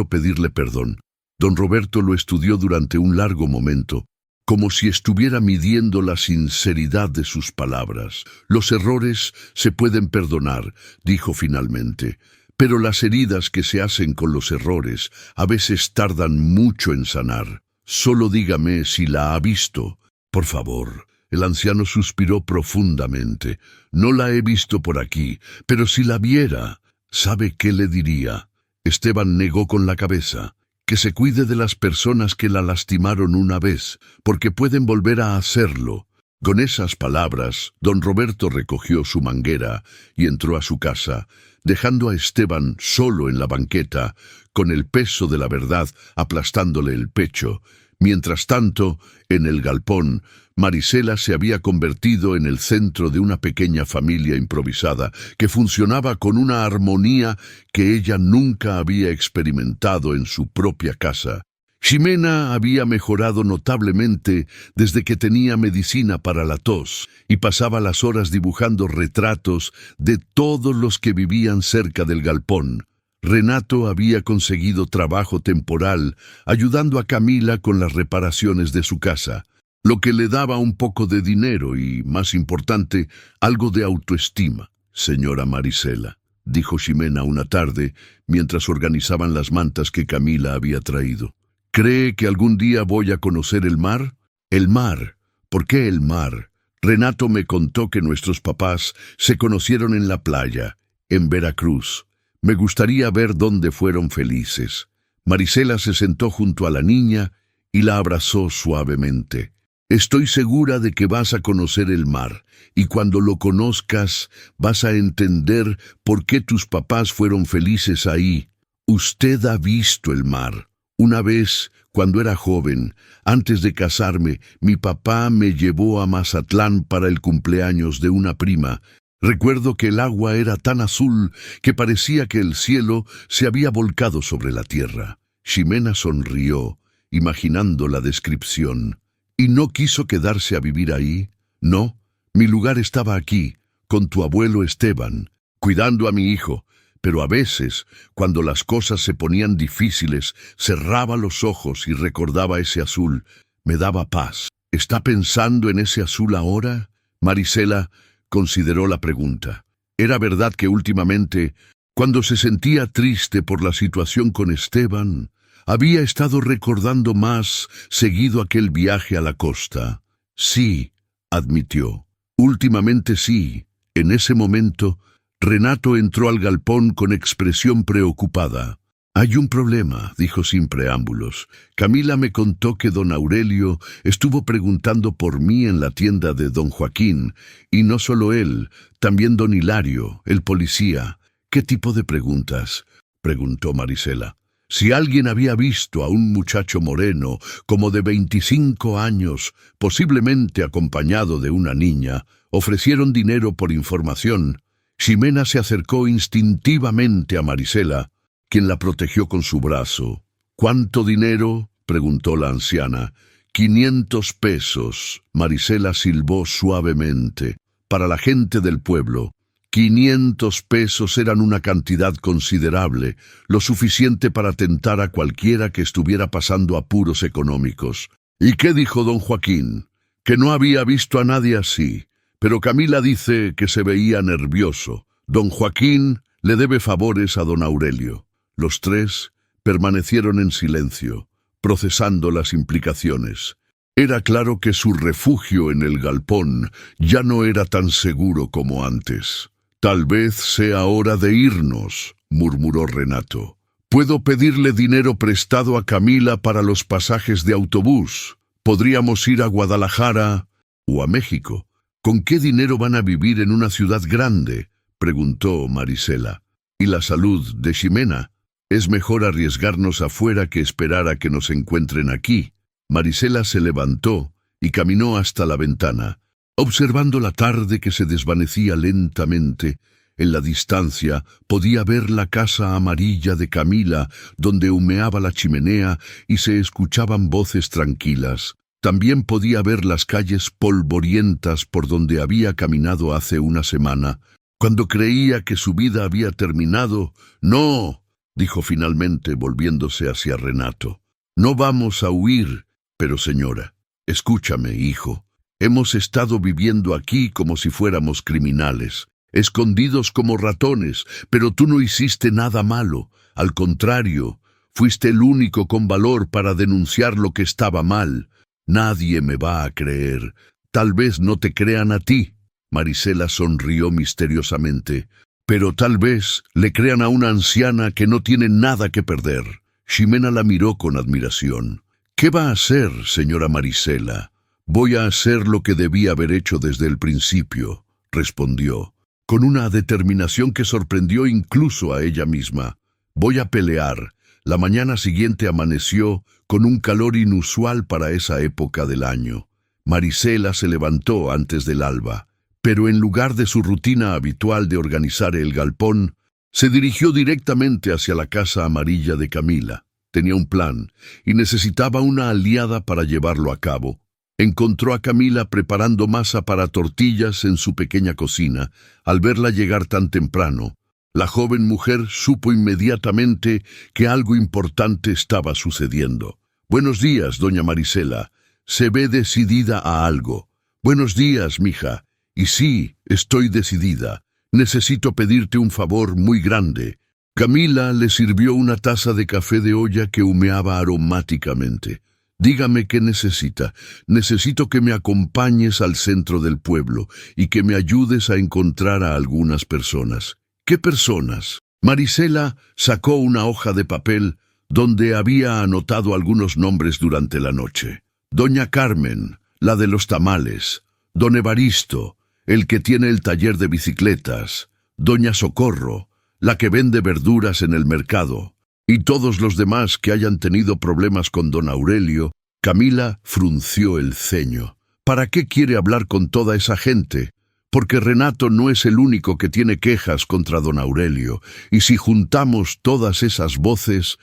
pedirle perdón». Don Roberto lo estudió durante un largo momento, como si estuviera midiendo la sinceridad de sus palabras. «Los errores se pueden perdonar», dijo finalmente, «pero las heridas que se hacen con los errores a veces tardan mucho en sanar. Solo dígame si la ha visto, por favor». El anciano suspiró profundamente. «No la he visto por aquí, pero si la viera, ¿sabe qué le diría?». Esteban negó con la cabeza. «Que se cuide de las personas que la lastimaron una vez, porque pueden volver a hacerlo». Con esas palabras, don Roberto recogió su manguera y entró a su casa, dejando a Esteban solo en la banqueta, con el peso de la verdad aplastándole el pecho. Mientras tanto, en el galpón, Marisela se había convertido en el centro de una pequeña familia improvisada que funcionaba con una armonía que ella nunca había experimentado en su propia casa. Ximena había mejorado notablemente desde que tenía medicina para la tos y pasaba las horas dibujando retratos de todos los que vivían cerca del galpón. Renato había conseguido trabajo temporal ayudando a Camila con las reparaciones de su casa, lo que le daba un poco de dinero y, más importante, algo de autoestima. «Señora Marisela», dijo Ximena una tarde mientras organizaban las mantas que Camila había traído. «¿Cree que algún día voy a conocer el mar?» «¿El mar? ¿Por qué el mar?» Renato me contó que nuestros papás se conocieron en la playa, en Veracruz. Me gustaría ver dónde fueron felices. Marisela se sentó junto a la niña y la abrazó suavemente. «Estoy segura de que vas a conocer el mar, y cuando lo conozcas vas a entender por qué tus papás fueron felices ahí. Usted ha visto el mar. Una vez, cuando era joven, antes de casarme, mi papá me llevó a Mazatlán para el cumpleaños de una prima. Recuerdo que el agua era tan azul que parecía que el cielo se había volcado sobre la tierra». Ximena sonrió, imaginando la descripción. «¿Y no quiso quedarse a vivir ahí?» «No, mi lugar estaba aquí, con tu abuelo Esteban, cuidando a mi hijo. Pero a veces, cuando las cosas se ponían difíciles, cerraba los ojos y recordaba ese azul. Me daba paz». «¿Está pensando en ese azul ahora?» Marisela consideró la pregunta. Era verdad que últimamente, cuando se sentía triste por la situación con Esteban, había estado recordando más seguido aquel viaje a la costa. «Sí», admitió. «Últimamente sí». En ese momento, Renato entró al galpón con expresión preocupada. «Hay un problema», dijo sin preámbulos. «Camila me contó que don Aurelio estuvo preguntando por mí en la tienda de don Joaquín, y no solo él, también don Hilario, el policía». «¿Qué tipo de preguntas?», preguntó Marisela. «Si alguien había visto a un muchacho moreno, como de 25 años, posiblemente acompañado de una niña, ofrecieron dinero por información». Ximena se acercó instintivamente a Marisela, quien la protegió con su brazo. «¿Cuánto dinero?», preguntó la anciana. «500 pesos», Marisela silbó suavemente. Para la gente del pueblo, 500 pesos eran una cantidad considerable, lo suficiente para tentar a cualquiera que estuviera pasando apuros económicos. «¿Y qué dijo don Joaquín?» «Que no había visto a nadie así. Pero Camila dice que se veía nervioso. Don Joaquín le debe favores a don Aurelio». Los tres permanecieron en silencio, procesando las implicaciones. Era claro que su refugio en el galpón ya no era tan seguro como antes. «Tal vez sea hora de irnos», murmuró Renato. «Puedo pedirle dinero prestado a Camila para los pasajes de autobús. Podríamos ir a Guadalajara o a México». «¿Con qué dinero van a vivir en una ciudad grande?», preguntó Marisela. «¿Y la salud de Ximena? Es mejor arriesgarnos afuera que esperar a que nos encuentren aquí». Marisela se levantó y caminó hasta la ventana. Observando la tarde que se desvanecía lentamente, en la distancia podía ver la casa amarilla de Camila, donde humeaba la chimenea y se escuchaban voces tranquilas. También podía ver las calles polvorientas por donde había caminado hace una semana. Cuando creía que su vida había terminado, «No», dijo finalmente volviéndose hacia Renato. «No vamos a huir, pero señora, escúchame, hijo. Hemos estado viviendo aquí como si fuéramos criminales, escondidos como ratones, pero tú no hiciste nada malo. Al contrario, fuiste el único con valor para denunciar lo que estaba mal. Nadie me va a creer. Tal vez no te crean a ti». Marisela sonrió misteriosamente. «Pero tal vez le crean a una anciana que no tiene nada que perder». Ximena la miró con admiración. «¿Qué va a hacer, señora Marisela? Voy a hacer lo que debí haber hecho desde el principio, respondió, con una determinación que sorprendió incluso a ella misma. Voy a pelear. La mañana siguiente amaneció con un calor inusual para esa época del año. Marisela se levantó antes del alba, pero en lugar de su rutina habitual de organizar el galpón, se dirigió directamente hacia la casa amarilla de Camila. Tenía un plan y necesitaba una aliada para llevarlo a cabo. Encontró a Camila preparando masa para tortillas en su pequeña cocina. Al verla llegar tan temprano, la joven mujer supo inmediatamente que algo importante estaba sucediendo. «Buenos días, doña Marisela. Se ve decidida a algo». «Buenos días, mija. Y sí, estoy decidida. Necesito pedirte un favor muy grande». Camila le sirvió una taza de café de olla que humeaba aromáticamente. «Dígame qué necesita. Necesito que me acompañes al centro del pueblo y que me ayudes a encontrar a algunas personas». «¿Qué personas?» Marisela sacó una hoja de papel donde había anotado algunos nombres durante la noche. Doña Carmen, la de los tamales. Don Evaristo, el que tiene el taller de bicicletas. Doña Socorro, la que vende verduras en el mercado. Y todos los demás que hayan tenido problemas con don Aurelio. Camila frunció el ceño. ¿Para qué quiere hablar con toda esa gente? Porque Renato no es el único que tiene quejas contra don Aurelio, y si juntamos todas esas voces,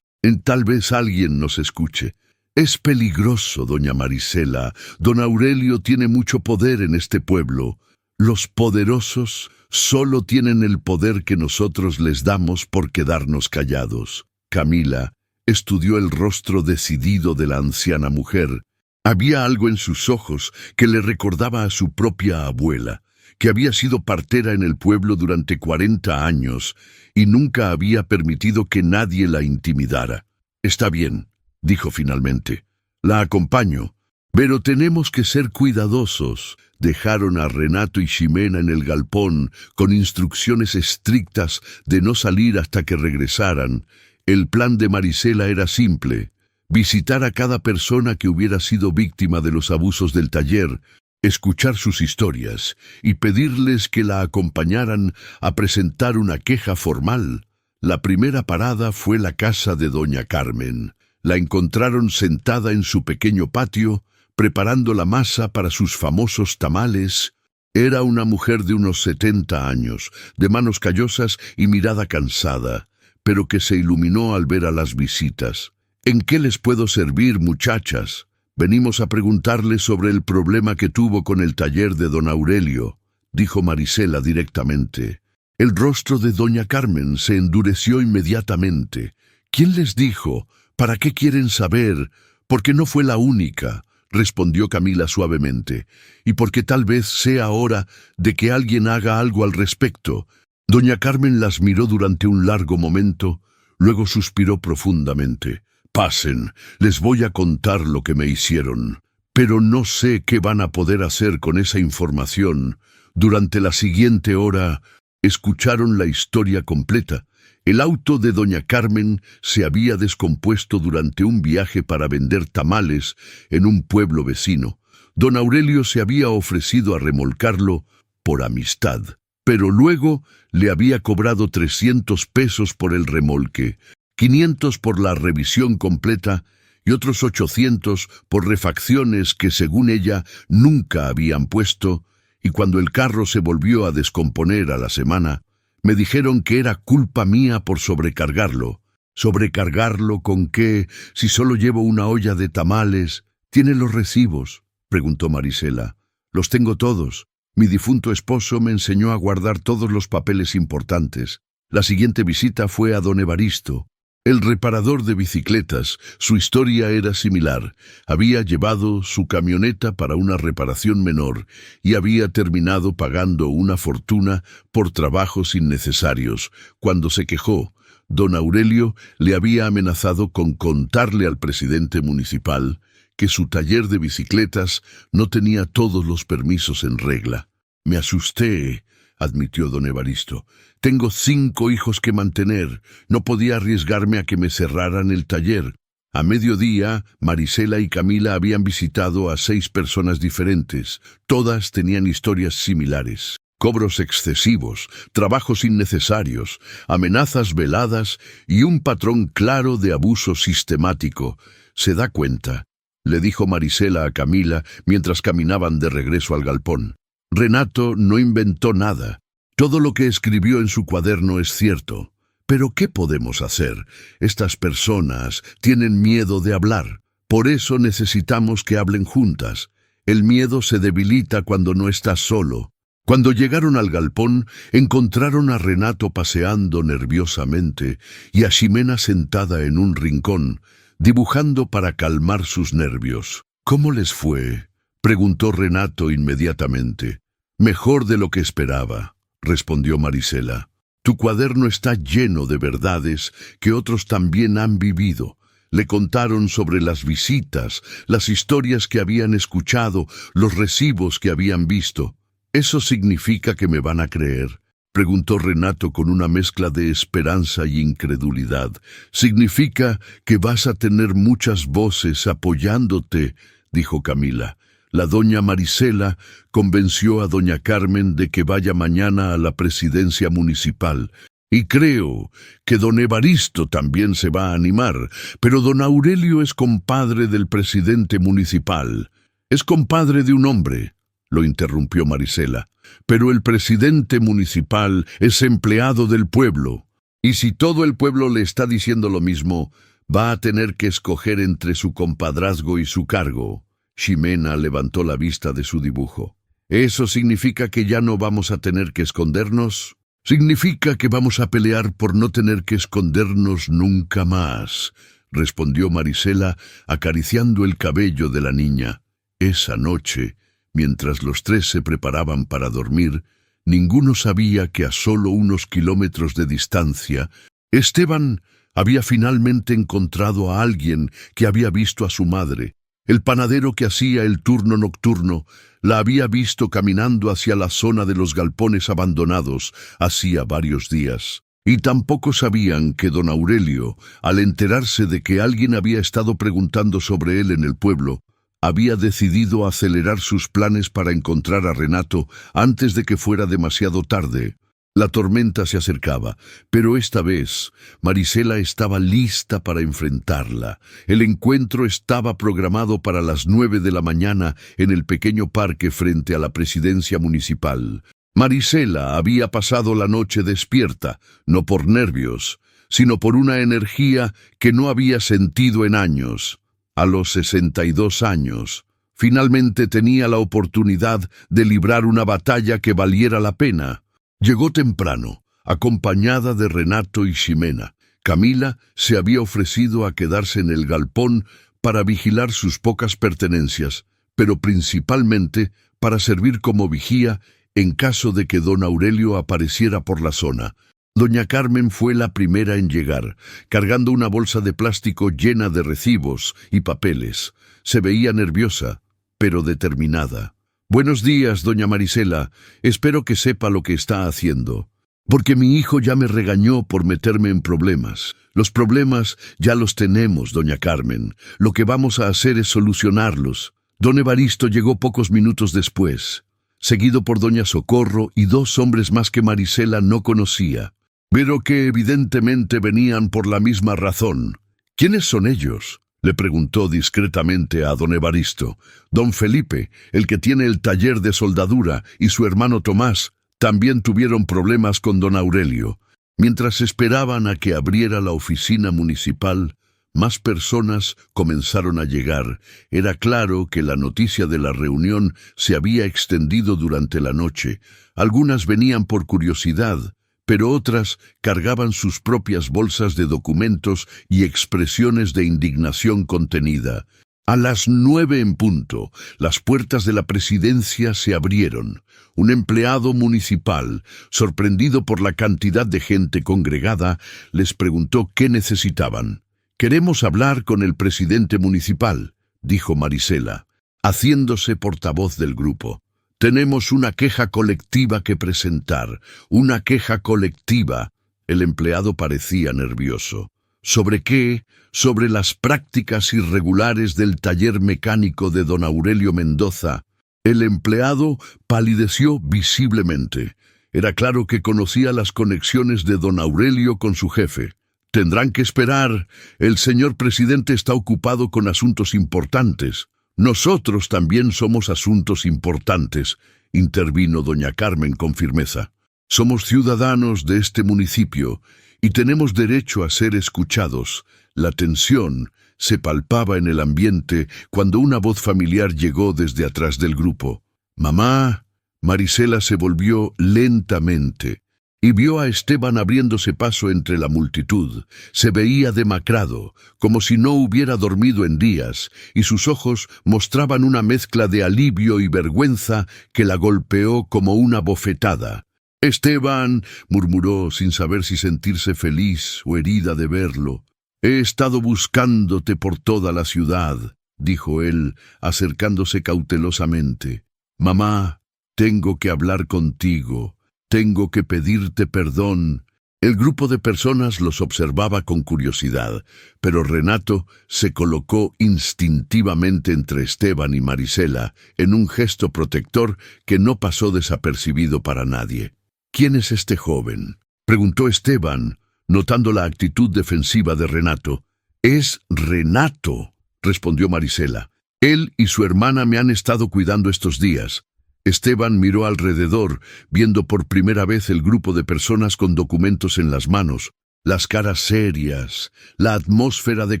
tal vez alguien nos escuche. Es peligroso, doña Marisela. Don Aurelio tiene mucho poder en este pueblo. Los poderosos solo tienen el poder que nosotros les damos por quedarnos callados. Camila estudió el rostro decidido de la anciana mujer. Había algo en sus ojos que le recordaba a su propia abuela, que había sido partera en el pueblo durante 40 años y nunca había permitido que nadie la intimidara. «Está bien», dijo finalmente. «La acompaño. Pero tenemos que ser cuidadosos». Dejaron a Renato y Ximena en el galpón con instrucciones estrictas de no salir hasta que regresaran. El plan de Marisela era simple: visitar a cada persona que hubiera sido víctima de los abusos del taller, escuchar sus historias y pedirles que la acompañaran a presentar una queja formal. La primera parada fue la casa de doña Carmen. La encontraron sentada en su pequeño patio, preparando la masa para sus famosos tamales. Era una mujer de unos 70 años, de manos callosas y mirada cansada, pero que se iluminó al ver a las visitas. «¿En qué les puedo servir, muchachas? Venimos a preguntarles sobre el problema que tuvo con el taller de don Aurelio», dijo Marisela directamente. El rostro de doña Carmen se endureció inmediatamente. «¿Quién les dijo? ¿Para qué quieren saber? Porque no fue la única», respondió Camila suavemente, «y porque tal vez sea hora de que alguien haga algo al respecto». Doña Carmen las miró durante un largo momento, luego suspiró profundamente. «Pasen, les voy a contar lo que me hicieron, pero no sé qué van a poder hacer con esa información». Durante la siguiente hora escucharon la historia completa. El auto de doña Carmen se había descompuesto durante un viaje para vender tamales en un pueblo vecino. Don Aurelio se había ofrecido a remolcarlo por amistad, pero luego le había cobrado 300 pesos por el remolque, 500 por la revisión completa y otros 800 por refacciones que, según ella, nunca habían puesto, y cuando el carro se volvió a descomponer a la semana, me dijeron que era culpa mía por sobrecargarlo. ¿Sobrecargarlo con qué, si solo llevo una olla de tamales? ¿Tiene los recibos?, preguntó Marisela. «Los tengo todos. Mi difunto esposo me enseñó a guardar todos los papeles importantes». La siguiente visita fue a don Evaristo, el reparador de bicicletas. Su historia era similar. Había llevado su camioneta para una reparación menor y había terminado pagando una fortuna por trabajos innecesarios. Cuando se quejó, don Aurelio le había amenazado con contarle al presidente municipal que su taller de bicicletas no tenía todos los permisos en regla. «Me asusté», admitió don Evaristo. «Tengo 5 hijos que mantener. No podía arriesgarme a que me cerraran el taller». A mediodía, Marisela y Camila habían visitado a 6 personas diferentes. Todas tenían historias similares. Cobros excesivos, trabajos innecesarios, amenazas veladas y un patrón claro de abuso sistemático. ¿Se da cuenta?, le dijo Marisela a Camila mientras caminaban de regreso al galpón. Renato no inventó nada. Todo lo que escribió en su cuaderno es cierto. Pero ¿qué podemos hacer? Estas personas tienen miedo de hablar. Por eso necesitamos que hablen juntas. El miedo se debilita cuando no estás solo. Cuando llegaron al galpón, encontraron a Renato paseando nerviosamente y a Ximena sentada en un rincón, dibujando para calmar sus nervios. ¿Cómo les fue?, preguntó Renato inmediatamente. Mejor de lo que esperaba, respondió Marisela. Tu cuaderno está lleno de verdades que otros también han vivido. Le contaron sobre las visitas, las historias que habían escuchado, los recibos que habían visto. ¿Eso significa que me van a creer?, preguntó Renato con una mezcla de esperanza y incredulidad. Significa que vas a tener muchas voces apoyándote, dijo Camila. La doña Marisela convenció a doña Carmen de que vaya mañana a la presidencia municipal. Y creo que don Evaristo también se va a animar, pero don Aurelio es compadre del presidente municipal. Es compadre de un hombre, lo interrumpió Marisela. Pero el presidente municipal es empleado del pueblo. Y si todo el pueblo le está diciendo lo mismo, va a tener que escoger entre su compadrazgo y su cargo. Ximena levantó la vista de su dibujo. ¿Eso significa que ya no vamos a tener que escondernos? Significa que vamos a pelear por no tener que escondernos nunca más, respondió Marisela, acariciando el cabello de la niña. Esa noche, mientras los 3 se preparaban para dormir, ninguno sabía que a solo unos kilómetros de distancia, Esteban había finalmente encontrado a alguien que había visto a su madre. El panadero que hacía el turno nocturno la había visto caminando hacia la zona de los galpones abandonados hacía varios días. Y tampoco sabían que don Aurelio, al enterarse de que alguien había estado preguntando sobre él en el pueblo, había decidido acelerar sus planes para encontrar a Renato antes de que fuera demasiado tarde. La tormenta se acercaba, pero esta vez Marisela estaba lista para enfrentarla. El encuentro estaba programado para las 9 de la mañana en el pequeño parque frente a la presidencia municipal. Marisela había pasado la noche despierta, no por nervios, sino por una energía que no había sentido en años. A los 62 años, finalmente tenía la oportunidad de librar una batalla que valiera la pena. Llegó temprano, acompañada de Renato y Ximena. Camila se había ofrecido a quedarse en el galpón para vigilar sus pocas pertenencias, pero principalmente para servir como vigía en caso de que don Aurelio apareciera por la zona. Doña Carmen fue la primera en llegar, cargando una bolsa de plástico llena de recibos y papeles. Se veía nerviosa, pero determinada. «Buenos días, doña Marisela. Espero que sepa lo que está haciendo. Porque mi hijo ya me regañó por meterme en problemas. Los problemas ya los tenemos, doña Carmen. Lo que vamos a hacer es solucionarlos». Don Evaristo llegó pocos minutos después, seguido por doña Socorro y 2 hombres más que Marisela no conocía, pero que evidentemente venían por la misma razón. «¿Quiénes son ellos?», le preguntó discretamente a don Evaristo. Don Felipe, el que tiene el taller de soldadura, y su hermano Tomás también tuvieron problemas con don Aurelio. Mientras esperaban a que abriera la oficina municipal, más personas comenzaron a llegar. Era claro que la noticia de la reunión se había extendido durante la noche. Algunas venían por curiosidad, pero otras cargaban sus propias bolsas de documentos y expresiones de indignación contenida. A las 9 en punto, las puertas de la presidencia se abrieron. Un empleado municipal, sorprendido por la cantidad de gente congregada, les preguntó qué necesitaban. «Queremos hablar con el presidente municipal», dijo Marisela, haciéndose portavoz del grupo. «Tenemos una queja colectiva que presentar, una queja colectiva». El empleado parecía nervioso. ¿Sobre qué? Sobre las prácticas irregulares del taller mecánico de don Aurelio Mendoza. El empleado palideció visiblemente. Era claro que conocía las conexiones de don Aurelio con su jefe. Tendrán que esperar. El señor presidente está ocupado con asuntos importantes. Nosotros también somos asuntos importantes, intervino doña Carmen con firmeza. Somos ciudadanos de este municipio y tenemos derecho a ser escuchados. La tensión se palpaba en el ambiente cuando una voz familiar llegó desde atrás del grupo. «Mamá». Marisela se volvió lentamente y vio a Esteban abriéndose paso entre la multitud. Se veía demacrado, como si no hubiera dormido en días, y sus ojos mostraban una mezcla de alivio y vergüenza que la golpeó como una bofetada. «Esteban», murmuró sin saber si sentirse feliz o herida de verlo. «He estado buscándote por toda la ciudad», dijo él, acercándose cautelosamente. «Mamá, tengo que hablar contigo. Tengo que pedirte perdón». El grupo de personas los observaba con curiosidad, pero Renato se colocó instintivamente entre Esteban y Marisela en un gesto protector que no pasó desapercibido para nadie. «¿Quién es este joven?», preguntó Esteban, notando la actitud defensiva de Renato. «Es Renato», respondió Marisela. «Él y su hermana me han estado cuidando estos días». Esteban miró alrededor, viendo por primera vez el grupo de personas con documentos en las manos, las caras serias, la atmósfera de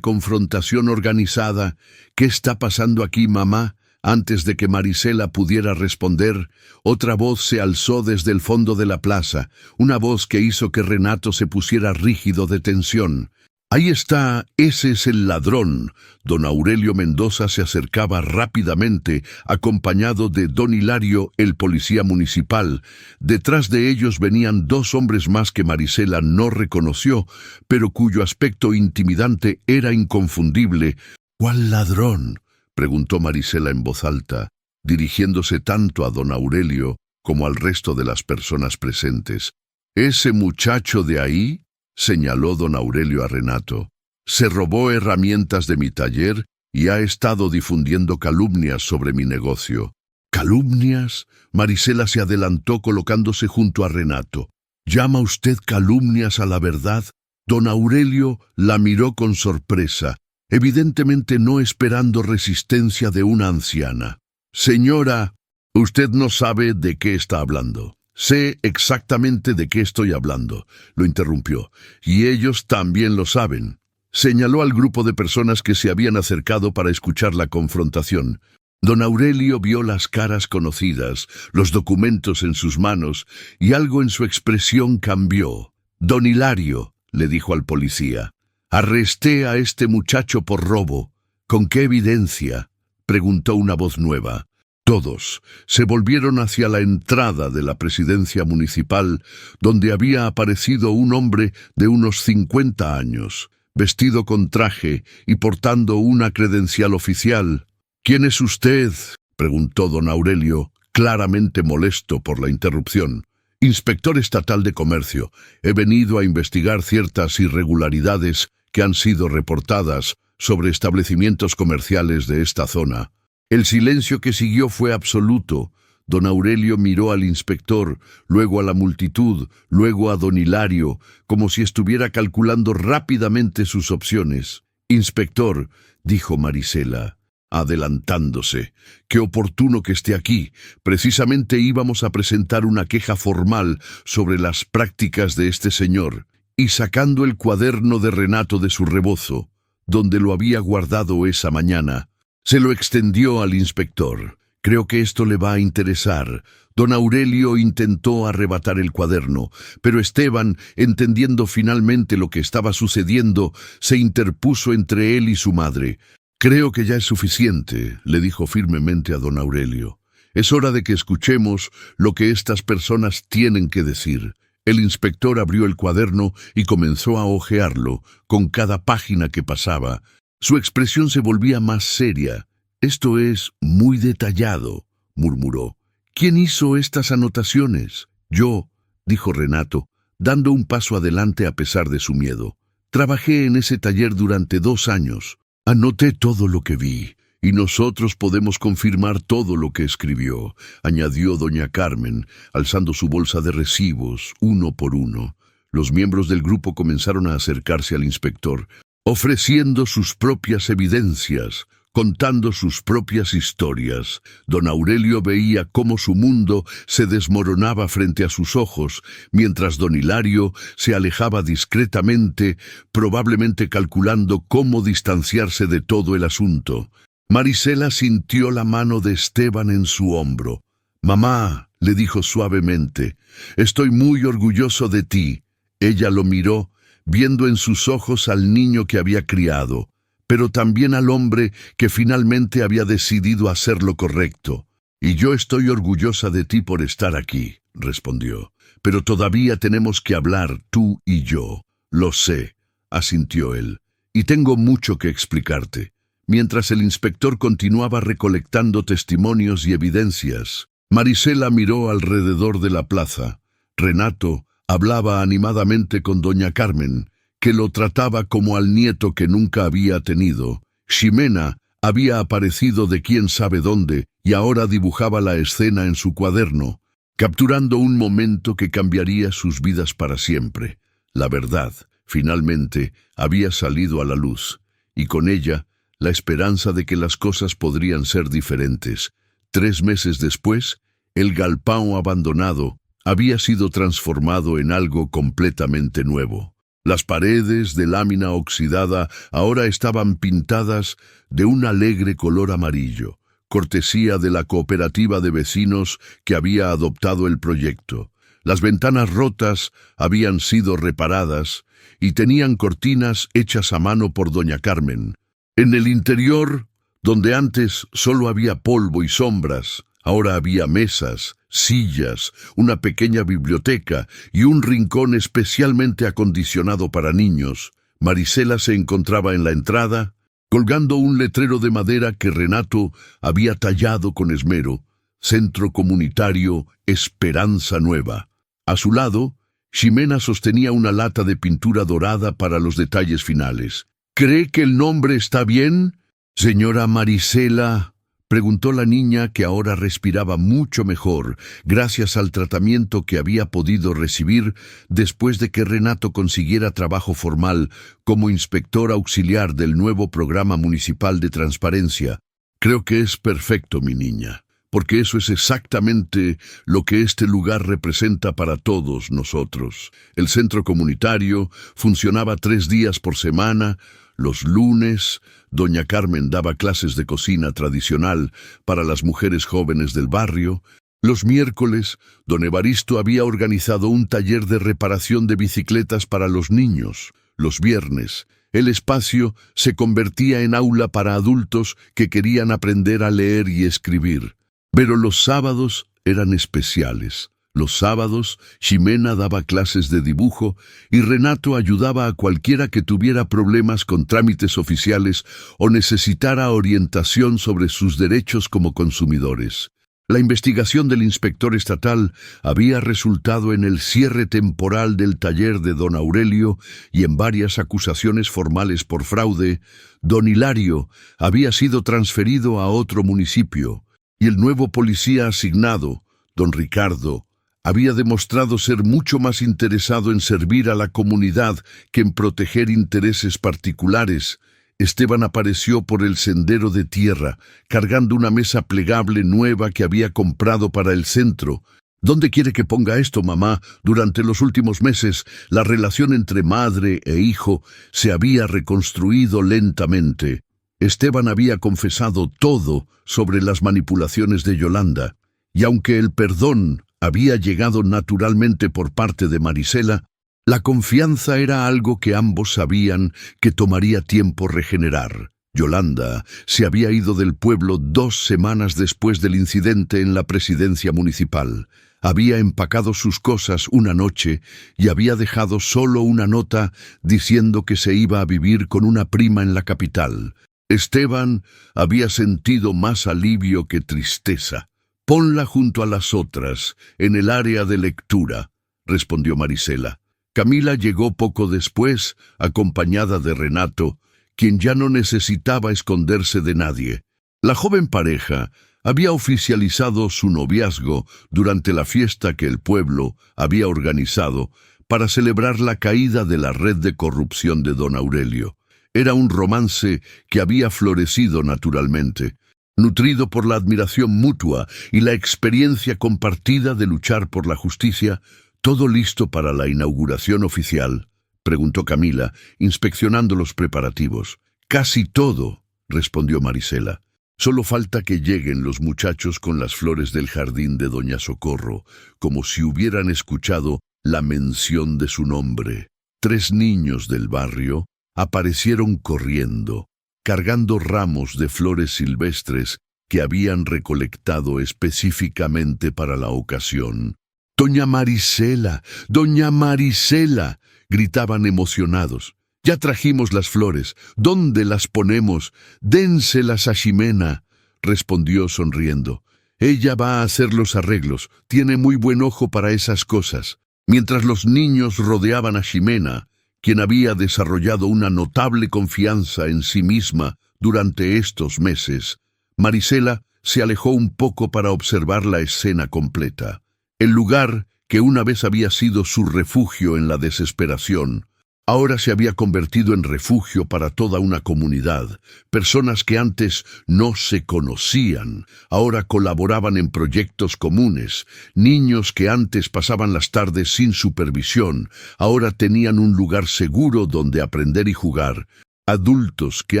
confrontación organizada. «¿Qué está pasando aquí, mamá?». Antes de que Marisela pudiera responder, otra voz se alzó desde el fondo de la plaza, una voz que hizo que Renato se pusiera rígido de tensión. «Ahí está, ese es el ladrón». Don Aurelio Mendoza se acercaba rápidamente, acompañado de don Hilario, el policía municipal. Detrás de ellos venían dos hombres más que Marisela no reconoció, pero cuyo aspecto intimidante era inconfundible. «¿Cuál ladrón?», preguntó Marisela en voz alta, dirigiéndose tanto a don Aurelio como al resto de las personas presentes. «¿Ese muchacho de ahí?», señaló don Aurelio a Renato. «Se robó herramientas de mi taller y ha estado difundiendo calumnias sobre mi negocio». «¿Calumnias?». Marisela se adelantó colocándose junto a Renato. «¿Llama usted calumnias a la verdad?». Don Aurelio la miró con sorpresa, evidentemente no esperando resistencia de una anciana. «Señora, usted no sabe de qué está hablando». «Sé exactamente de qué estoy hablando», lo interrumpió, «y ellos también lo saben». Señaló al grupo de personas que se habían acercado para escuchar la confrontación. Don Aurelio vio las caras conocidas, los documentos en sus manos, y algo en su expresión cambió. «Don Hilario», le dijo al policía, «arresté a este muchacho por robo». «¿Con qué evidencia?», preguntó una voz nueva. Todos se volvieron hacia la entrada de la presidencia municipal, donde había aparecido un hombre de unos 50 años, vestido con traje y portando una credencial oficial. «¿Quién es usted?», preguntó don Aurelio, claramente molesto por la interrupción. «Inspector estatal de comercio. He venido a investigar ciertas irregularidades que han sido reportadas sobre establecimientos comerciales de esta zona». El silencio que siguió fue absoluto. Don Aurelio miró al inspector, luego a la multitud, luego a don Hilario, como si estuviera calculando rápidamente sus opciones. «Inspector», dijo Marisela, adelantándose, «qué oportuno que esté aquí. Precisamente íbamos a presentar una queja formal sobre las prácticas de este señor». Y sacando el cuaderno de Renato de su rebozo, donde lo había guardado esa mañana, se lo extendió al inspector. «Creo que esto le va a interesar». Don Aurelio intentó arrebatar el cuaderno, pero Esteban, entendiendo finalmente lo que estaba sucediendo, se interpuso entre él y su madre. «Creo que ya es suficiente», le dijo firmemente a don Aurelio. «Es hora de que escuchemos lo que estas personas tienen que decir». El inspector abrió el cuaderno y comenzó a hojearlo, con cada página que pasaba. Su expresión se volvía más seria. «Esto es muy detallado», murmuró. «¿Quién hizo estas anotaciones?» «Yo», dijo Renato, dando un paso adelante a pesar de su miedo. Trabajé en ese taller durante 2 años. Anoté todo lo que vi, y nosotros podemos confirmar todo lo que escribió, añadió doña Carmen, alzando su bolsa de recibos, uno por uno. Los miembros del grupo comenzaron a acercarse al inspector, ofreciendo sus propias evidencias, contando sus propias historias. Don Aurelio veía cómo su mundo se desmoronaba frente a sus ojos, mientras don Hilario se alejaba discretamente, probablemente calculando cómo distanciarse de todo el asunto. Marisela sintió la mano de Esteban en su hombro. «Mamá», le dijo suavemente, «estoy muy orgulloso de ti». Ella lo miró, viendo en sus ojos al niño que había criado, pero también al hombre que finalmente había decidido hacer lo correcto. «Y yo estoy orgullosa de ti por estar aquí», respondió. «Pero todavía tenemos que hablar, tú y yo». «Lo sé», asintió él, «y tengo mucho que explicarte». Mientras el inspector continuaba recolectando testimonios y evidencias, Marisela miró alrededor de la plaza. Renato hablaba animadamente con doña Carmen, que lo trataba como al nieto que nunca había tenido. Ximena había aparecido de quién sabe dónde y ahora dibujaba la escena en su cuaderno, capturando un momento que cambiaría sus vidas para siempre. La verdad, finalmente, había salido a la luz, y con ella, la esperanza de que las cosas podrían ser diferentes. 3 meses después, el galpón abandonado había sido transformado en algo completamente nuevo. Las paredes de lámina oxidada ahora estaban pintadas de un alegre color amarillo, cortesía de la cooperativa de vecinos que había adoptado el proyecto. Las ventanas rotas habían sido reparadas y tenían cortinas hechas a mano por doña Carmen. En el interior, donde antes solo había polvo y sombras, ahora había mesas, sillas, una pequeña biblioteca y un rincón especialmente acondicionado para niños. Marisela se encontraba en la entrada, colgando un letrero de madera que Renato había tallado con esmero: Centro Comunitario Esperanza Nueva. A su lado, Ximena sostenía una lata de pintura dorada para los detalles finales. «¿Cree que el nombre está bien, señora Marisela?», preguntó la niña, que ahora respiraba mucho mejor gracias al tratamiento que había podido recibir después de que Renato consiguiera trabajo formal como inspector auxiliar del nuevo programa municipal de transparencia. «Creo que es perfecto, mi niña, porque eso es exactamente lo que este lugar representa para todos nosotros». El centro comunitario funcionaba 3 días por semana. Los lunes, doña Carmen daba clases de cocina tradicional para las mujeres jóvenes del barrio. Los miércoles, don Evaristo había organizado un taller de reparación de bicicletas para los niños. Los viernes, el espacio se convertía en aula para adultos que querían aprender a leer y escribir. Pero los sábados eran especiales. Los sábados, Ximena daba clases de dibujo y Renato ayudaba a cualquiera que tuviera problemas con trámites oficiales o necesitara orientación sobre sus derechos como consumidores. La investigación del inspector estatal había resultado en el cierre temporal del taller de don Aurelio y en varias acusaciones formales por fraude. Don Hilario había sido transferido a otro municipio y el nuevo policía asignado, don Ricardo, había demostrado ser mucho más interesado en servir a la comunidad que en proteger intereses particulares. Esteban apareció por el sendero de tierra, cargando una mesa plegable nueva que había comprado para el centro. «¿Dónde quiere que ponga esto, mamá?». Durante los últimos meses, la relación entre madre e hijo se había reconstruido lentamente. Esteban había confesado todo sobre las manipulaciones de Yolanda, y aunque el perdón había llegado naturalmente por parte de Marisela, la confianza era algo que ambos sabían que tomaría tiempo regenerar. Yolanda se había ido del pueblo 2 semanas después del incidente en la presidencia municipal. Había empacado sus cosas una noche y había dejado solo una nota diciendo que se iba a vivir con una prima en la capital. Esteban había sentido más alivio que tristeza. «Ponla junto a las otras, en el área de lectura», respondió Marisela. Camila llegó poco después, acompañada de Renato, quien ya no necesitaba esconderse de nadie. La joven pareja había oficializado su noviazgo durante la fiesta que el pueblo había organizado para celebrar la caída de la red de corrupción de don Aurelio. Era un romance que había florecido naturalmente, nutrido por la admiración mutua y la experiencia compartida de luchar por la justicia. ¿Todo listo para la inauguración oficial?, preguntó Camila, inspeccionando los preparativos. Casi todo, respondió Marisela. Solo falta que lleguen los muchachos con las flores del jardín de doña Socorro, como si hubieran escuchado la mención de su nombre. 3 niños del barrio aparecieron corriendo, cargando ramos de flores silvestres que habían recolectado específicamente para la ocasión. «¡Doña Marisela! ¡Doña Marisela!», gritaban emocionados. «Ya trajimos las flores. ¿Dónde las ponemos? Dénselas a Ximena», respondió sonriendo. «Ella va a hacer los arreglos. Tiene muy buen ojo para esas cosas». Mientras los niños rodeaban a Ximena, quien había desarrollado una notable confianza en sí misma durante estos meses, Marisela se alejó un poco para observar la escena completa. El lugar, que una vez había sido su refugio en la desesperación, ahora se había convertido en refugio para toda una comunidad. Personas que antes no se conocían, ahora colaboraban en proyectos comunes. Niños que antes pasaban las tardes sin supervisión, ahora tenían un lugar seguro donde aprender y jugar. Adultos que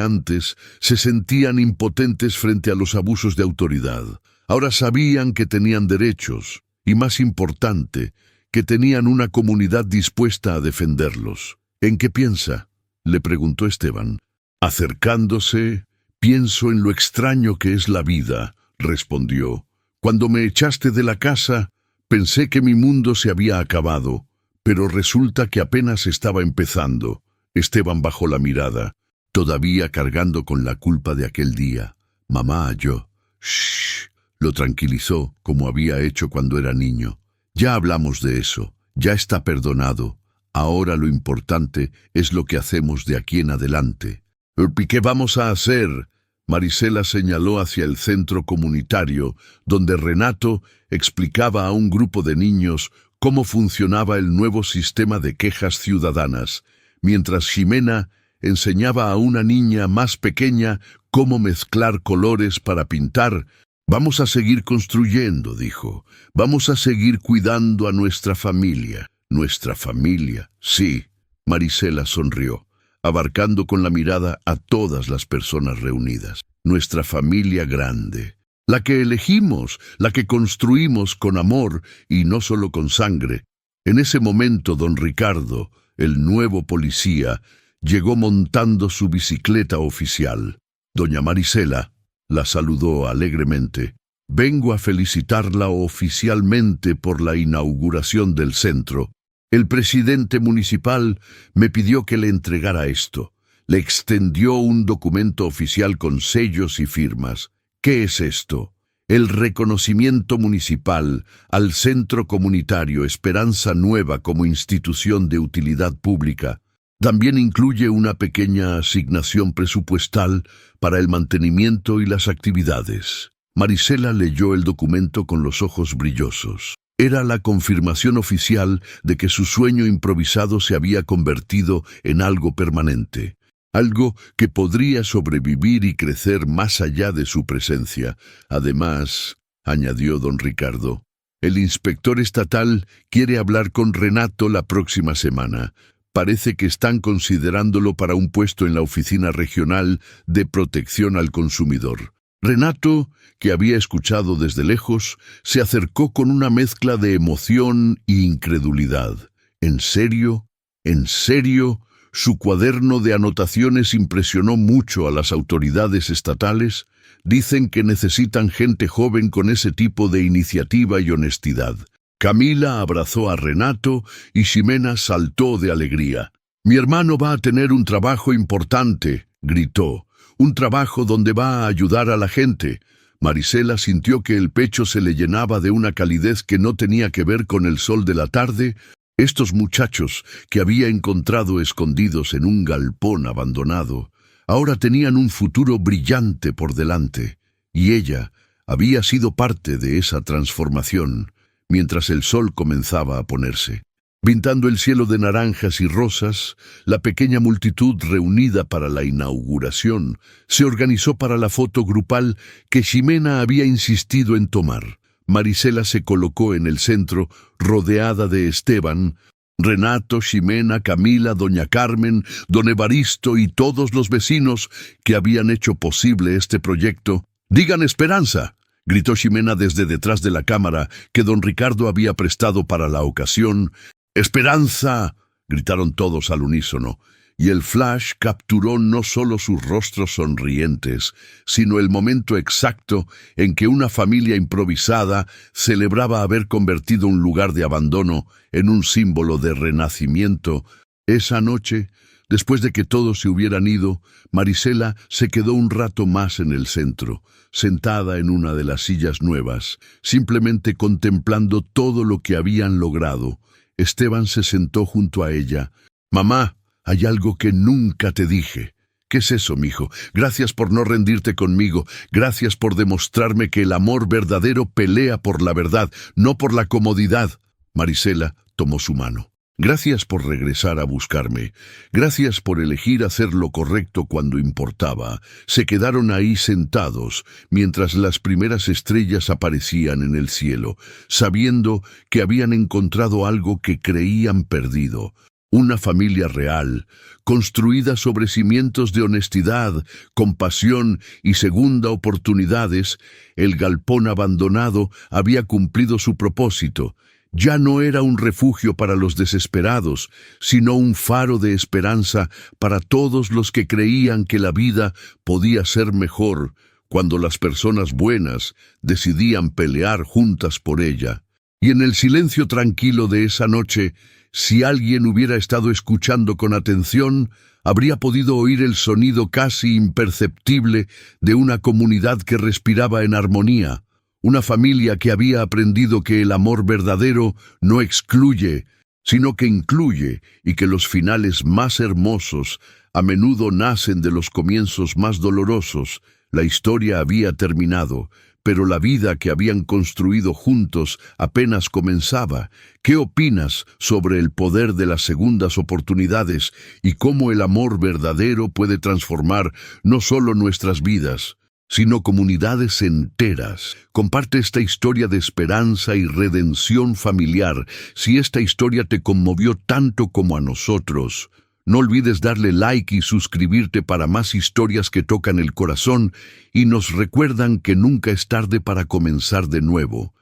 antes se sentían impotentes frente a los abusos de autoridad, ahora sabían que tenían derechos, y más importante, que tenían una comunidad dispuesta a defenderlos. «¿En qué piensa?», le preguntó Esteban. Acercándose, «Pienso en lo extraño que es la vida», respondió. «Cuando me echaste de la casa, pensé que mi mundo se había acabado, pero resulta que apenas estaba empezando». Esteban bajó la mirada, todavía cargando con la culpa de aquel día. «Mamá, yo». «Shh», lo tranquilizó, como había hecho cuando era niño. «Ya hablamos de eso, ya está perdonado. Ahora lo importante es lo que hacemos de aquí en adelante». «¿Y qué vamos a hacer?», Marisela señaló hacia el centro comunitario, donde Renato explicaba a un grupo de niños cómo funcionaba el nuevo sistema de quejas ciudadanas, mientras Ximena enseñaba a una niña más pequeña cómo mezclar colores para pintar. «Vamos a seguir construyendo», dijo. «Vamos a seguir cuidando a nuestra familia». «Nuestra familia». «Sí», Marisela sonrió, abarcando con la mirada a todas las personas reunidas. «Nuestra familia grande. La que elegimos, la que construimos con amor y no solo con sangre». En ese momento, don Ricardo, el nuevo policía, llegó montando su bicicleta oficial. Doña Marisela la saludó alegremente. «Vengo a felicitarla oficialmente por la inauguración del centro. El presidente municipal me pidió que le entregara esto». Le extendió un documento oficial con sellos y firmas. «¿Qué es esto?». «El reconocimiento municipal al Centro Comunitario Esperanza Nueva como institución de utilidad pública. También incluye una pequeña asignación presupuestal para el mantenimiento y las actividades». Marisela leyó el documento con los ojos brillosos. Era la confirmación oficial de que su sueño improvisado se había convertido en algo permanente, algo que podría sobrevivir y crecer más allá de su presencia. «Además», añadió don Ricardo, «el inspector estatal quiere hablar con Renato la próxima semana. Parece que están considerándolo para un puesto en la Oficina Regional de Protección al Consumidor». Renato, que había escuchado desde lejos, se acercó con una mezcla de emoción e incredulidad. «¿En serio? ¿En serio?». Su cuaderno de anotaciones impresionó mucho a las autoridades estatales. «Dicen que necesitan gente joven con ese tipo de iniciativa y honestidad». Camila abrazó a Renato y Ximena saltó de alegría. «Mi hermano va a tener un trabajo importante», gritó. «Un trabajo donde va a ayudar a la gente». Marisela sintió que el pecho se le llenaba de una calidez que no tenía que ver con el sol de la tarde Estos muchachos que había encontrado escondidos en un galpón abandonado, ahora tenían un futuro brillante por delante, y ella había sido parte de esa transformación, mientras el sol comenzaba a ponerse. Pintando el cielo de naranjas y rosas, la pequeña multitud reunida para la inauguración se organizó para la foto grupal que Ximena había insistido en tomar. Marisela se colocó en el centro, rodeada de Esteban, Renato, Ximena, Camila, doña Carmen, don Evaristo y todos los vecinos que habían hecho posible este proyecto. «¡Digan Esperanza!», gritó Ximena desde detrás de la cámara que don Ricardo había prestado para la ocasión. «¡Esperanza!», gritaron todos al unísono, y el flash capturó no solo sus rostros sonrientes, sino el momento exacto en que una familia improvisada celebraba haber convertido un lugar de abandono en un símbolo de renacimiento. Esa noche, después de que todos se hubieran ido, Marisela se quedó un rato más en el centro, sentada en una de las sillas nuevas, simplemente contemplando todo lo que habían logrado. Esteban se sentó junto a ella. «Mamá, hay algo que nunca te dije». «¿Qué es eso, mijo? Gracias por no rendirte conmigo. Gracias por demostrarme que el amor verdadero pelea por la verdad, no por la comodidad». Marisela tomó su mano. «Gracias por regresar a buscarme. Gracias por elegir hacer lo correcto cuando importaba». Se quedaron ahí sentados, mientras las primeras estrellas aparecían en el cielo, sabiendo que habían encontrado algo que creían perdido. Una familia real, construida sobre cimientos de honestidad, compasión y segunda oportunidades. El galpón abandonado había cumplido su propósito. Ya no era un refugio para los desesperados, sino un faro de esperanza para todos los que creían que la vida podía ser mejor cuando las personas buenas decidían pelear juntas por ella. Y en el silencio tranquilo de esa noche, si alguien hubiera estado escuchando con atención, habría podido oír el sonido casi imperceptible de una comunidad que respiraba en armonía. Una familia que había aprendido que el amor verdadero no excluye, sino que incluye, y que los finales más hermosos a menudo nacen de los comienzos más dolorosos. La historia había terminado, pero la vida que habían construido juntos apenas comenzaba. ¿Qué opinas sobre el poder de las segundas oportunidades y cómo el amor verdadero puede transformar no solo nuestras vidas, sino comunidades enteras? Comparte esta historia de esperanza y redención familiar. Si esta historia te conmovió tanto como a nosotros, no olvides darle like y suscribirte para más historias que tocan el corazón y nos recuerdan que nunca es tarde para comenzar de nuevo.